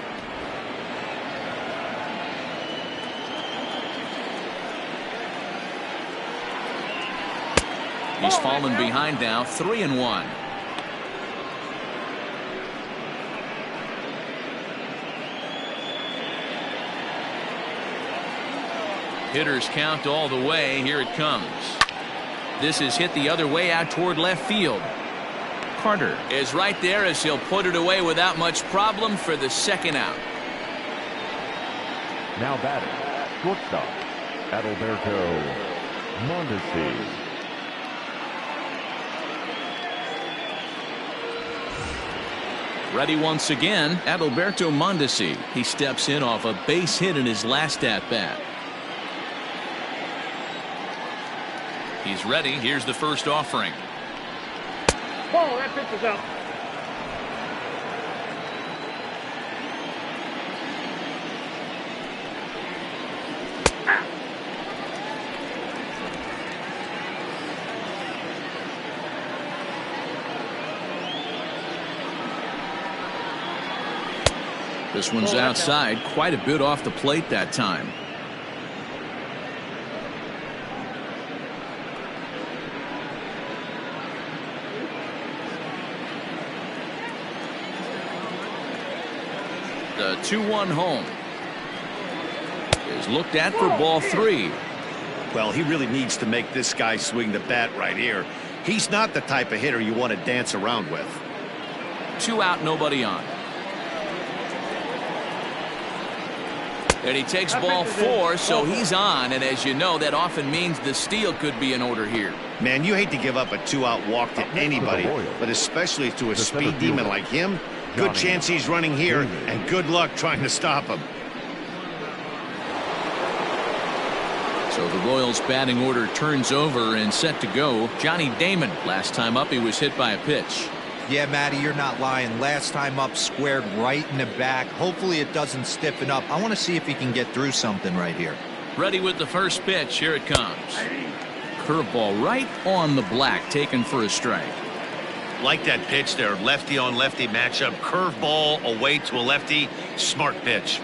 He's fallen behind now, 3-1. Hitters count all the way. Here it comes. This is hit the other way out toward left field. Carter is right there as he'll put it away without much problem for the 2nd out. Now batting, shortstop, Alberto Mondeci. Ready once again, Alberto Mondeci. He steps in off a base hit in his last at-bat. He's ready. Here's the first offering. Ball, that pitch is out. This one's outside, quite a bit off the plate that time. The 2-1 home is looked at for ball 3. Well, he really needs to make this guy swing the bat right here. He's not the type of hitter you want to dance around with. 2 out, nobody on. And he takes ball 4, so he's on. And as you know, that often means the steal could be in order here. Man, you hate to give up a 2-out walk to anybody, but especially to a speed demon like him. Good chance he's running here, and good luck trying to stop him. So the Royals batting order turns over and set to go. Johnny Damon, last time up he was hit by a pitch. Yeah, Matty, you're not lying. Last time up, squared right in the back. Hopefully it doesn't stiffen up. I want to see if he can get through something right here. Ready with the first pitch. Here it comes. Curveball right on the black, taken for a strike. Like that pitch there, lefty on lefty matchup, curveball away to a lefty, smart pitch.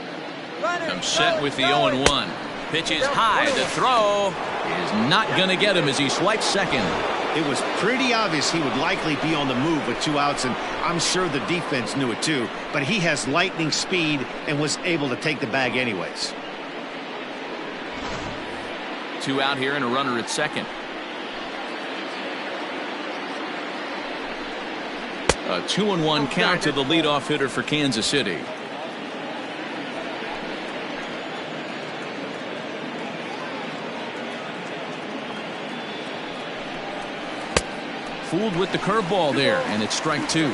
I'm set with the 0-1. Pitch is high. The throw is not going to get him as he swipes second. It was pretty obvious he would likely be on the move with 2 outs, and I'm sure the defense knew it too, but he has lightning speed and was able to take the bag anyways. 2 out here and a runner at second. A 2-1 count to the leadoff hitter for Kansas City. Fooled with the curveball there, and it's strike 2.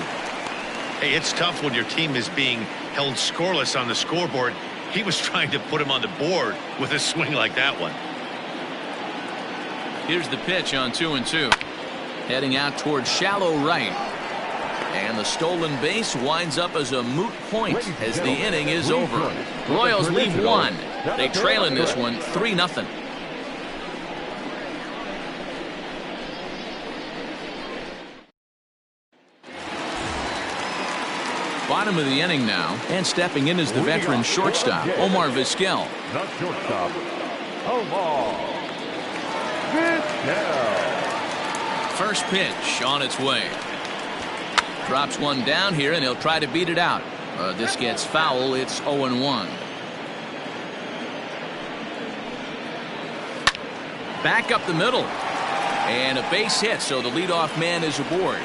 Hey, it's tough when your team is being held scoreless on the scoreboard. He was trying to put him on the board with a swing like that one. Here's the pitch on 2-2. Heading out towards shallow right. And the stolen base winds up as a moot point as the inning is over. Royals leave 1. They trail in this one 3-0. Bottom of the inning now, and stepping in is the veteran shortstop, Omar Vizquel. The shortstop, Omar Vizquel. First pitch on its way. Drops one down here, and he'll try to beat it out. This gets foul. It's 0-1. Back up the middle. And a base hit, so the leadoff man is aboard.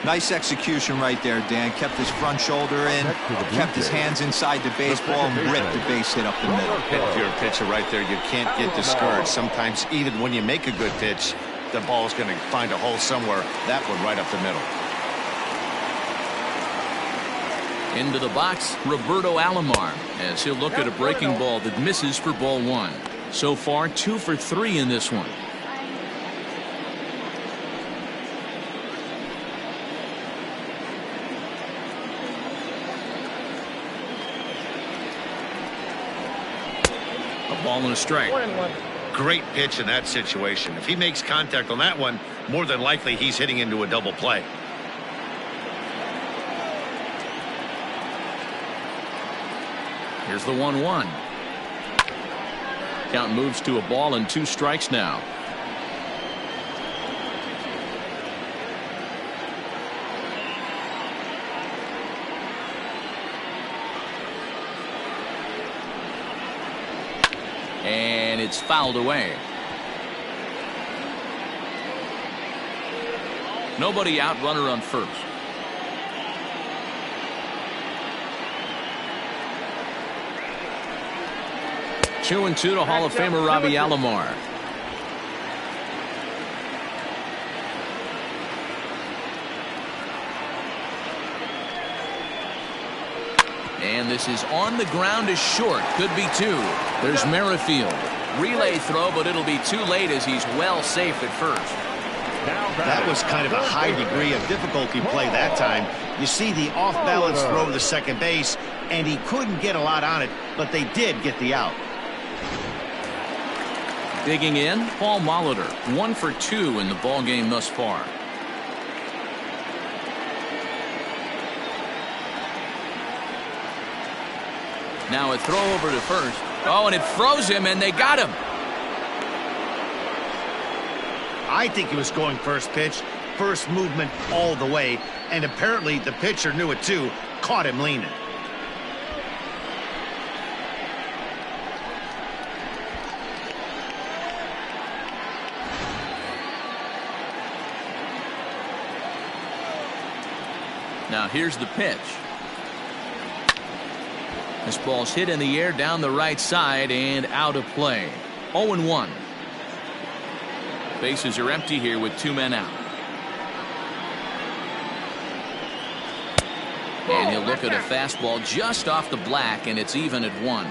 Nice execution right there, Dan. Kept his front shoulder in, kept his hands inside the baseball, and ripped the base hit up the middle. If you're a pitcher right there, you can't get discouraged. Sometimes even when you make a good pitch, the ball's going to find a hole somewhere. That one right up the middle. Into the box, Roberto Alomar, as he'll look at a breaking ball that misses for ball 1. So far, 2 for 3 in this one. A ball and a strike. Great pitch in that situation. If he makes contact on that one, more than likely he's hitting into a double play. Here's the 1-1. Count moves to a ball and 2 strikes now. And it's fouled away. Nobody out, runner on first. Two and two to Hall of Famer Robbie Alomar. And this is on the ground is short. Could be 2. There's Merrifield. Relay throw, but it'll be too late as he's well safe at first. That was kind of a high degree of difficulty play that time. You see the off-balance throw to second base, and he couldn't get a lot on it, but they did get the out. Digging in, Paul Molitor, 1 for 2 in the ball game thus far. Now a throw over to first. Oh, and it froze him, and they got him. I think he was going first pitch, first movement all the way, and apparently the pitcher knew it too, caught him leaning. Now here's the pitch. This ball's hit in the air down the right side and out of play. 0-1. Bases are empty here with 2 men out. And he'll look at a fastball just off the black, and it's even at 1.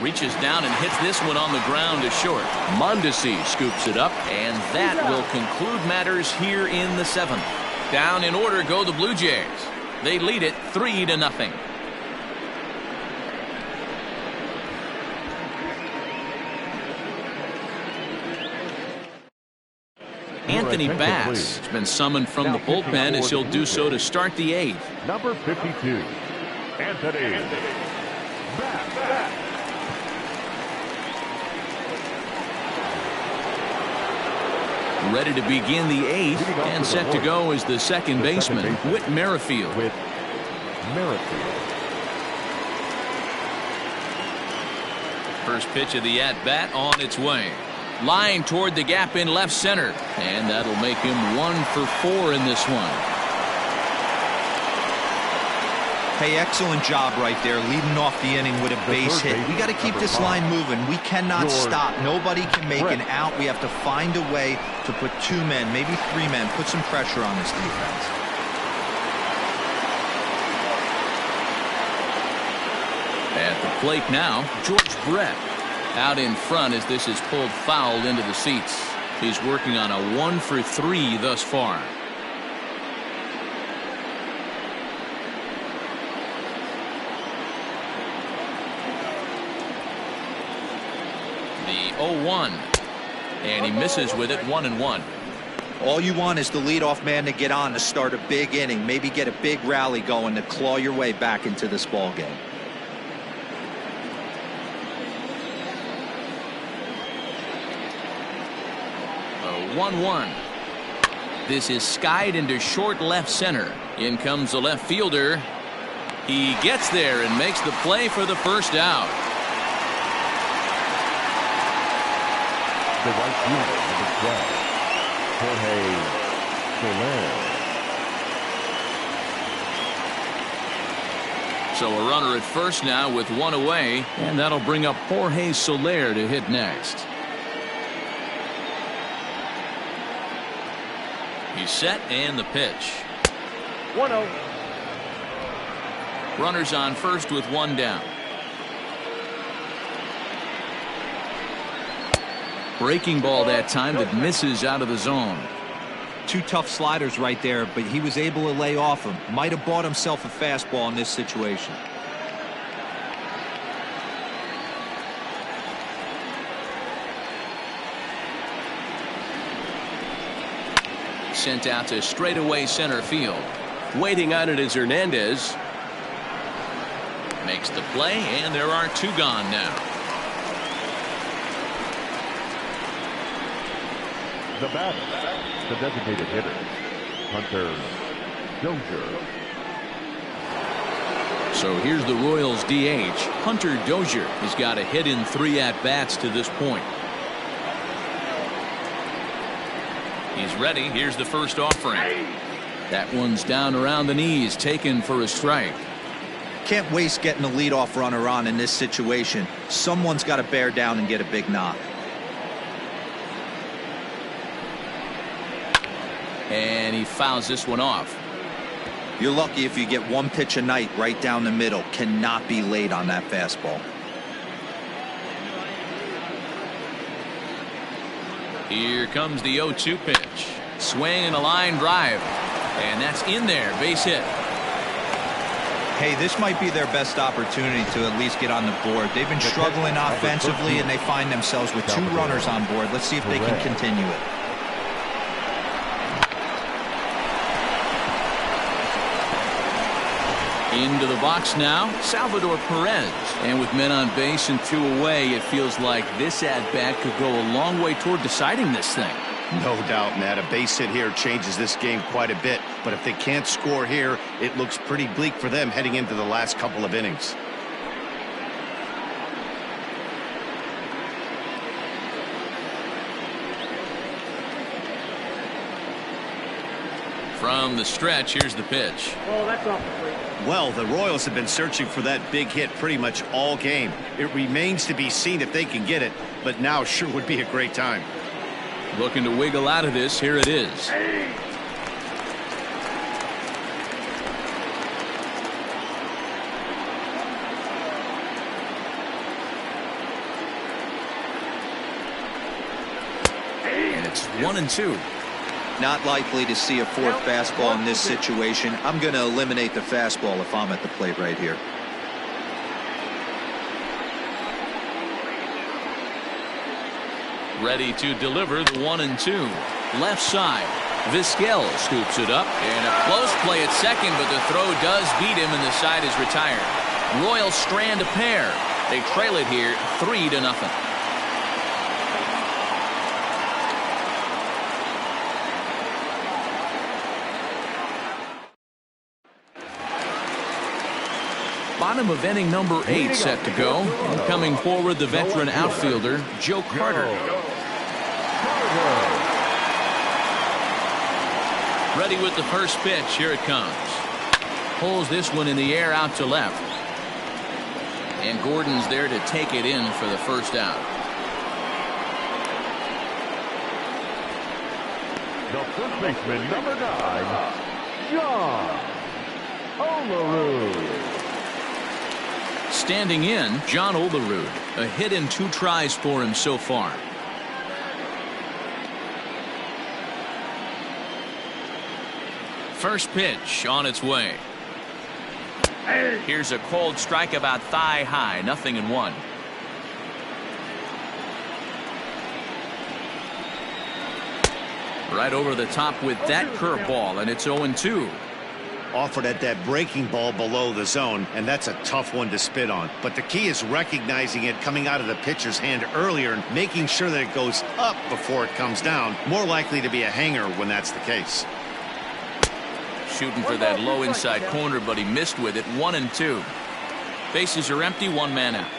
Reaches down and hits this one on the ground to short. Mondeci scoops it up, and that will conclude matters here in the 7th. Down in order go the Blue Jays. They lead it 3-0. Anthony Bass has been summoned from the bullpen as he'll do so to start the 8th. Number 52, Anthony Bass. Ready to begin the 8th and set to go is the second baseman, Whit Merrifield. First pitch of the at-bat on its way. Line toward the gap in left center, and that'll make him 1 for 4 in this one. Hey, excellent job right there, leading off the inning with a base hit. We got to keep this line moving. We cannot stop. Nobody can make an out. We have to find a way to put 2 men, maybe 3 men, put some pressure on this defense. At the plate now, George Brett. Out in front as this is pulled foul into the seats. He's working on a 1 for 3 thus far. The 0-1, and he misses with it. 1-1. All you want is the leadoff man to get on to start a big inning, maybe get a big rally going to claw your way back into this ball game. A 1-1. This is skied into short left center. In comes the left fielder. He gets there and makes the play for the first out. The right fielder, number 12, Jorge Soler. So a runner at first now with 1 away, and that'll bring up Jorge Soler to hit next. He's set, and the pitch. 1-0. Runners on first with 1 down. Breaking ball that time that misses out of the zone. 2 tough sliders right there, but he was able to lay off him. Might have bought himself a fastball in this situation. sent out to straightaway center field. Waiting on it is Hernandez. Makes the play, and there are 2 gone now. The batter, the designated hitter, Hunter Dozier. So here's the Royals DH, Hunter Dozier. He's got a hit in 3 at-bats to this point. He's ready. Here's the first offering. That one's down around the knees, taken for a strike. Can't waste getting a leadoff runner on in this situation. Someone's got to bear down and get a big knock. And he fouls this one off. You're lucky if you get 1 pitch a night right down the middle. Cannot be late on that fastball. Here comes the 0-2 pitch. Swing and a line drive. And that's in there. Base hit. Hey, this might be their best opportunity to at least get on the board. They've been struggling offensively, and they find themselves with 2 runners on board. Let's see if they can continue it. Into the box now, Salvador Perez. And with men on base and 2 away, it feels like this at-bat could go a long way toward deciding this thing. No doubt, Matt. A base hit here changes this game quite a bit. But if they can't score here, it looks pretty bleak for them heading into the last couple of innings. From the stretch, here's the pitch. Oh, that's off the plate. Well, the Royals have been searching for that big hit pretty much all game. It remains to be seen if they can get it, but now sure would be a great time. Looking to wiggle out of this. Here it is. And it's 1-2. Not likely to see a 4th fastball in this situation. I'm going to eliminate the fastball if I'm at the plate right here. Ready to deliver the 1-2. Left side. Vizquel scoops it up. And a close play at second, but the throw does beat him, and the side is retired. Royals strand a pair. They trail it here 3-0. Bottom of inning number 8 set to go. And coming forward, the veteran outfielder, Joe Carter. Ready with the first pitch. Here it comes. Pulls this one in the air out to left. And Gordon's there to take it in for the first out. The first baseman, number 9, John Olerud. Standing in, John Olerud. A hit in 2 tries for him so far. First pitch on its way. Here's a cold strike about thigh high. 0-1. Right over the top with that curveball, and it's 0-2. Offered at that breaking ball below the zone, and that's a tough one to spit on. But the key is recognizing it coming out of the pitcher's hand earlier and making sure that it goes up before it comes down. More likely to be a hanger when that's the case. Shooting for that low inside corner, but he missed with it. 1-2. Bases are empty. 1 man out.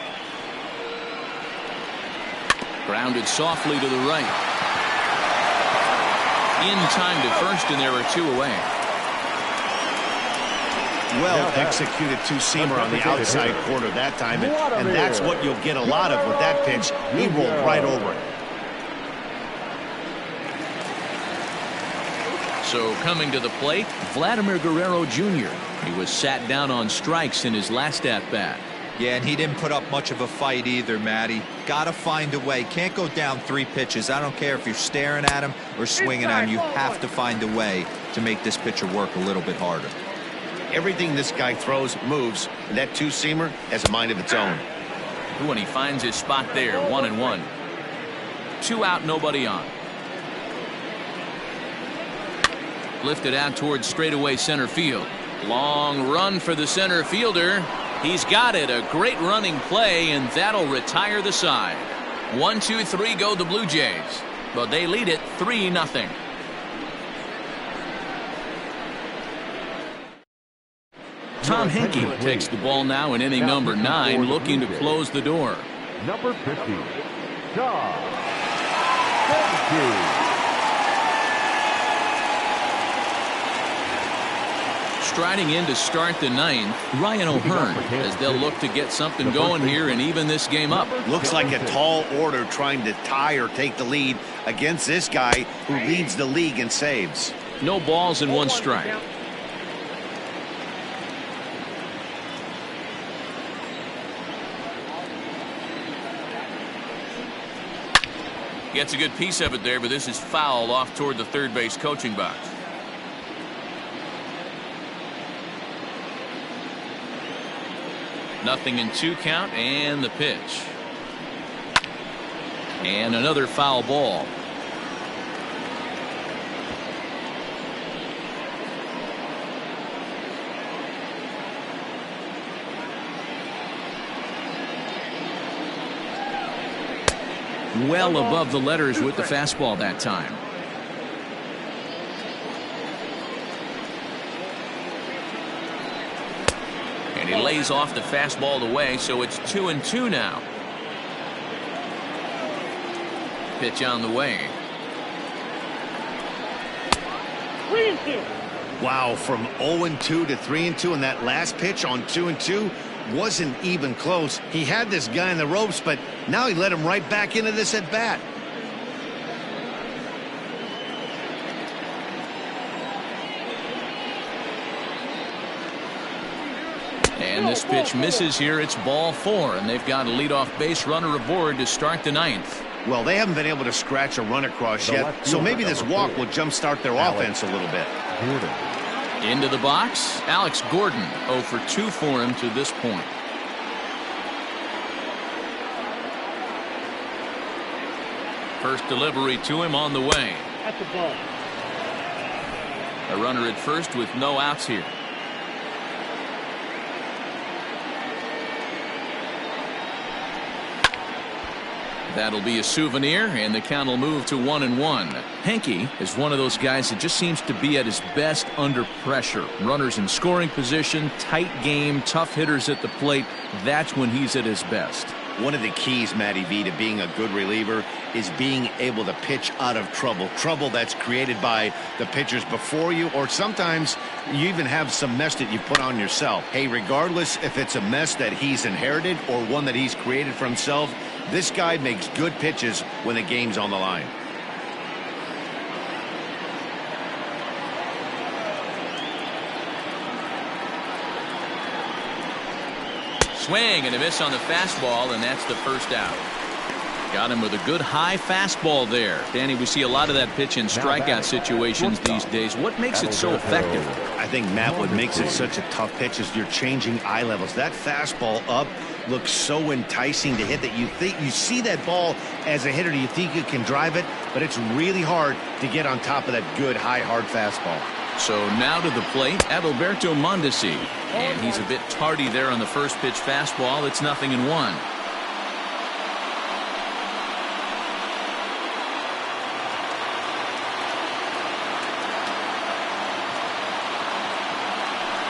Grounded softly to the right. In time to first, and there are 2 away. Well executed 2-seamer on the outside corner that time, and that's what you'll get a lot of with that pitch. He rolled right over it. So coming to the plate, Vladimir Guerrero Jr. He was sat down on strikes in his last at-bat. Yeah, and he didn't put up much of a fight either, Matty. Got to find a way. Can't go down 3 pitches. I don't care if you're staring at him or swinging at him. You have to find a way to make this pitcher work a little bit harder. Everything this guy throws moves, and that 2-seamer has a mind of its own. When he finds his spot there, 1-1. 2 out, nobody on. Lifted out towards straightaway center field. Long run for the center fielder. He's got it. A great running play, and that'll retire the side. 1, 2, 3 go the Blue Jays, but they lead it 3-0. Tom Henke takes the ball now in inning number 9, looking to close the door. Number 50, Tom Henke. Striding in to start the 9th, Ryan O'Hearn, as they'll look to get something going here and even this game up. Looks like a tall order trying to tie or take the lead against this guy who leads the league in saves. No balls and 1 strike. Gets a good piece of it there, but this is foul off toward the third base coaching box. Nothing in 2 count, and the pitch. And another foul ball. Well above the letters with the fastball that time. And he lays off the fastball away, so it's 2-2 now. Pitch on the way. 3-2. Wow, from 0-2 to 3-2, and that last pitch on 2-2 wasn't even close. He had this guy in the ropes, but now he let him right back into this at bat. And this pitch misses here. It's ball 4, and they've got a leadoff base runner aboard to start the 9th. Well, they haven't been able to scratch a run across yet, so maybe this walk will jumpstart their offense a little bit. Into the box, Alex Gordon, 0 for 2 for him to this point. First delivery to him on the way. That's the ball. A runner at first with no outs here. That'll be a souvenir, and the count will move to 1-1. Henke is one of those guys that just seems to be at his best under pressure. Runners in scoring position, tight game, tough hitters at the plate. That's when he's at his best. One of the keys, Matty V, to being a good reliever is being able to pitch out of trouble. Trouble that's created by the pitchers before you, or sometimes you even have some mess that you put on yourself. Hey, regardless if it's a mess that he's inherited or one that he's created for himself, this guy makes good pitches when the game's on the line. Swing and a miss on the fastball, and that's the first out. Got him with a good high fastball there. Danny, we see a lot of that pitch in strikeout situations these days. What makes it so effective? I think, Matt, what makes it such a tough pitch is you're changing eye levels. That fastball up looks so enticing to hit that you think you see that ball as a hitter. You think you can drive it, but it's really hard to get on top of that good high hard fastball. So now to the plate, Alberto Mondeci, and he's a bit tardy there on the first pitch fastball. It's 0-1.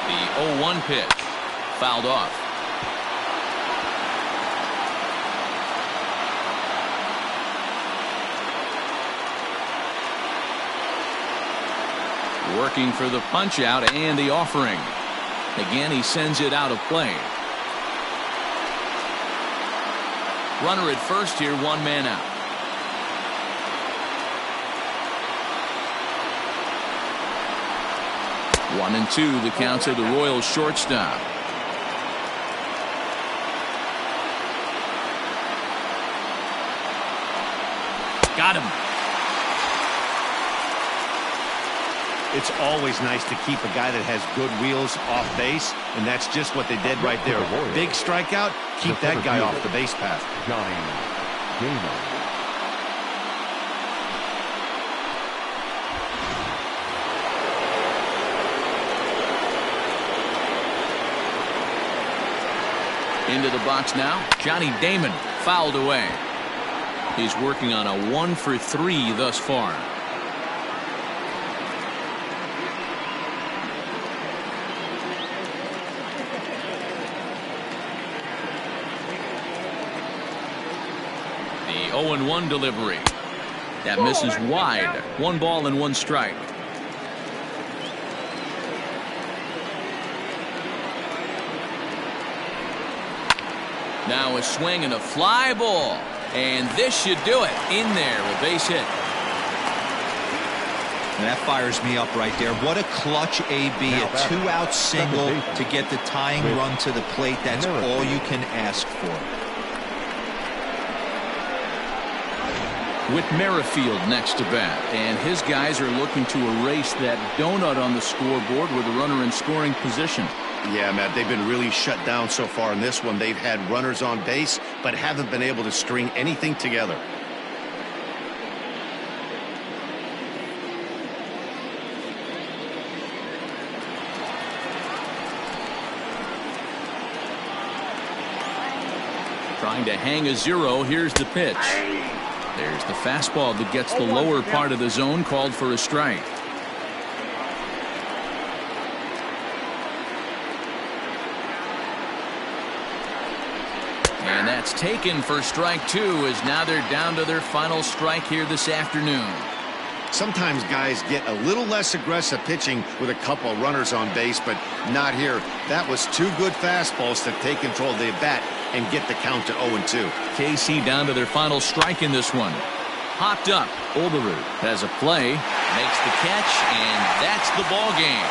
The 0-1 pitch fouled off. Working for the punch out and the offering. Again, he sends it out of play. Runner at first here, 1 man out. One and 2 the count to the Royals shortstop. Got him. It's always nice to keep a guy that has good wheels off base, and that's just what they did right there. Big strikeout, keep that guy off the base path. Into the box now. Johnny Damon fouled away. He's working on a 1 for 3 thus far. The 0-1 delivery. That misses wide. 1 ball and 1 strike. Now a swing and a fly ball. And this should do it. In there, a base hit. And that fires me up right there. What a clutch AB. A 2-out single to get the tying run to the plate. That's all you can ask for. With Merrifield next to bat, and his guys are looking to erase that donut on the scoreboard with a runner in scoring position. Yeah, Matt, they've been really shut down so far in this one. They've had runners on base, but haven't been able to string anything together. Trying to hang a 0. Here's the pitch. There's the fastball that gets the lower part of the zone, called for a strike. And that's taken for strike 2, as now they're down to their final strike here this afternoon. Sometimes guys get a little less aggressive pitching with a couple runners on base, but not here. That was 2 good fastballs to take control of the bat and get the count to 0-2. KC down to their final strike in this one. Hopped up. Olderud has a play, makes the catch, and that's the ball game.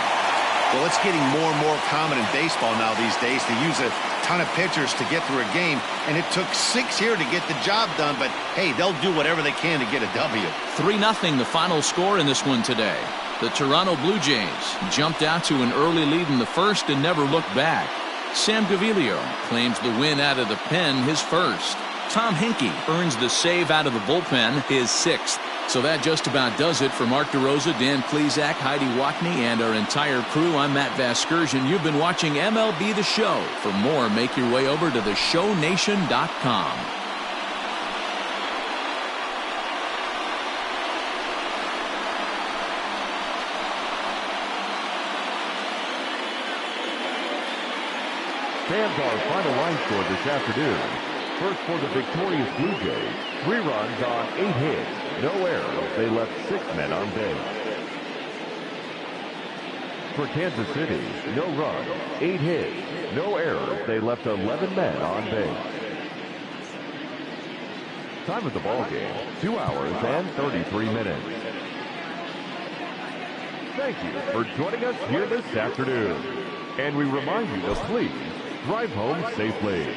Well, it's getting more and more common in baseball now these days to use a ton of pitchers to get through a game, and it took 6 here to get the job done, but hey, they'll do whatever they can to get a W. 3-0 the final score in this one today. The Toronto Blue Jays jumped out to an early lead in the first and never looked back. Sam Gaviglio claims the win out of the pen, his first. Tom Hinkie earns the save out of the bullpen, his 6th. So that just about does it for Mark DeRosa, Dan Plesac, Heidi Watney, and our entire crew. I'm Matt Vasgersian. You've been watching MLB The Show. For more, make your way over to theshownation.com. Fans, our final line score this afternoon. First for the victorious Blue Jays, 3 runs on 8 hits, no errors. They left 6 men on base. For Kansas City, no runs, 8 hits, no errors. They left 11 men on base. Time of the ball game, 2 hours and 33 minutes. Thank you for joining us here this afternoon. And we remind you to please drive home safely.